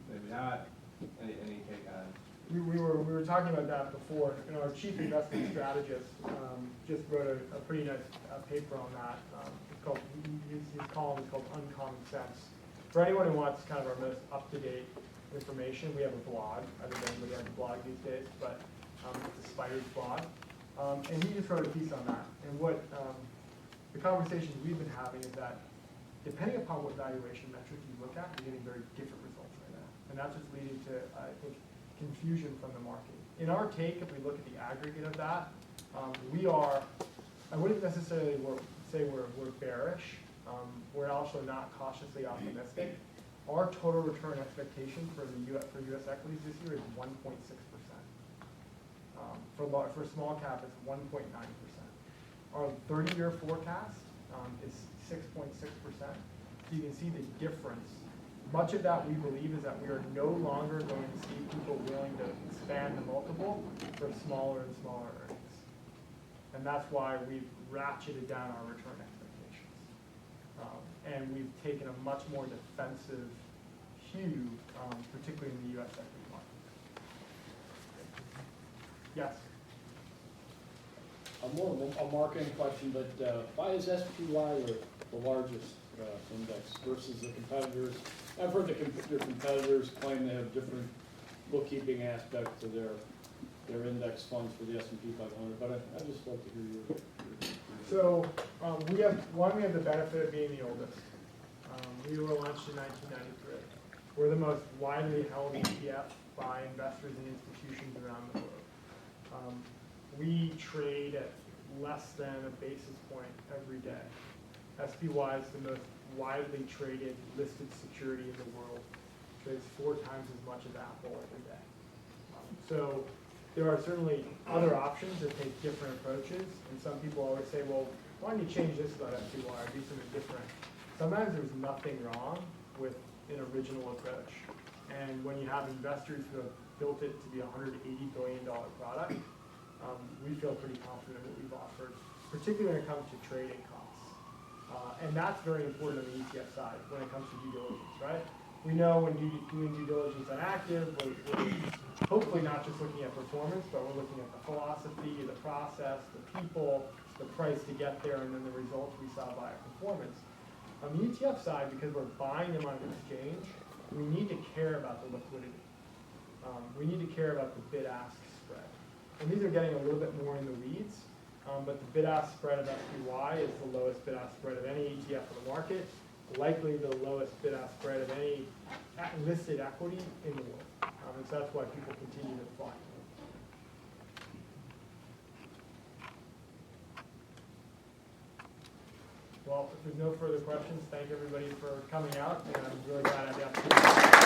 maybe not. Any take on? We were talking about that before. Our chief investment strategist just wrote a pretty nice paper on that. It's called, his column is called Uncommon Sense. For anyone who wants kind of our most up-to-date information, we have a blog. I don't know if anybody has a blog these days, but it's a Spiders blog. And he just wrote a piece on that. And what the conversations we've been having is that depending upon what valuation metric you look at, you're getting very different results right now. And that's what's leading to, I think, confusion from the market. In our take, if we look at the aggregate of that, I wouldn't necessarily say we're bearish. We're also not cautiously optimistic. Our total return expectation for U.S. equities this year is 1.6%. For small cap, it's 1.9%. Our 30-year forecast is 6.6%. So you can see the difference. Much of that, we believe, is that we are no longer going to see people willing to expand the multiple for smaller and smaller earnings. And that's why we've ratcheted down our return expectations. And we've taken a much more defensive hue, particularly in the U.S. equity market. Yes? More of a marketing question, but why is SPY the largest index versus the competitors? I've heard your competitors claim they have different bookkeeping aspects to their index funds for the S&P 500, but I'd just like to hear your So we have the benefit of being the oldest. We were launched in 1993. We're the most widely held ETF by investors and institutions around the world. We trade at less than a basis point every day. SPY is the most widely traded listed security in the world. Trades 4 times as much as Apple every day. So there are certainly other options that take different approaches, and some people always say, well, why don't you change this about SPY or do something different? Sometimes there's nothing wrong with an original approach. And when you have investors who have built it to be a $180 billion product, we feel pretty confident what we've offered, particularly when it comes to trading costs. And that's very important on the ETF side when it comes to due diligence, right? We know when doing due diligence on active, we're hopefully not just looking at performance, but we're looking at the philosophy, the process, the people, the price to get there, and then the results we saw via performance. On the ETF side, because we're buying them on an exchange, we need to care about the liquidity. We need to care about the bid-ask spread. And these are getting a little bit more in the weeds, but the bid-ask spread of SPY is the lowest bid-ask spread of any ETF in the market, likely the lowest bid-ask spread of any listed equity in the world. And so that's why people continue to fly. Well, if there's no further questions, thank everybody for coming out, and I'm really glad I had the opportunity.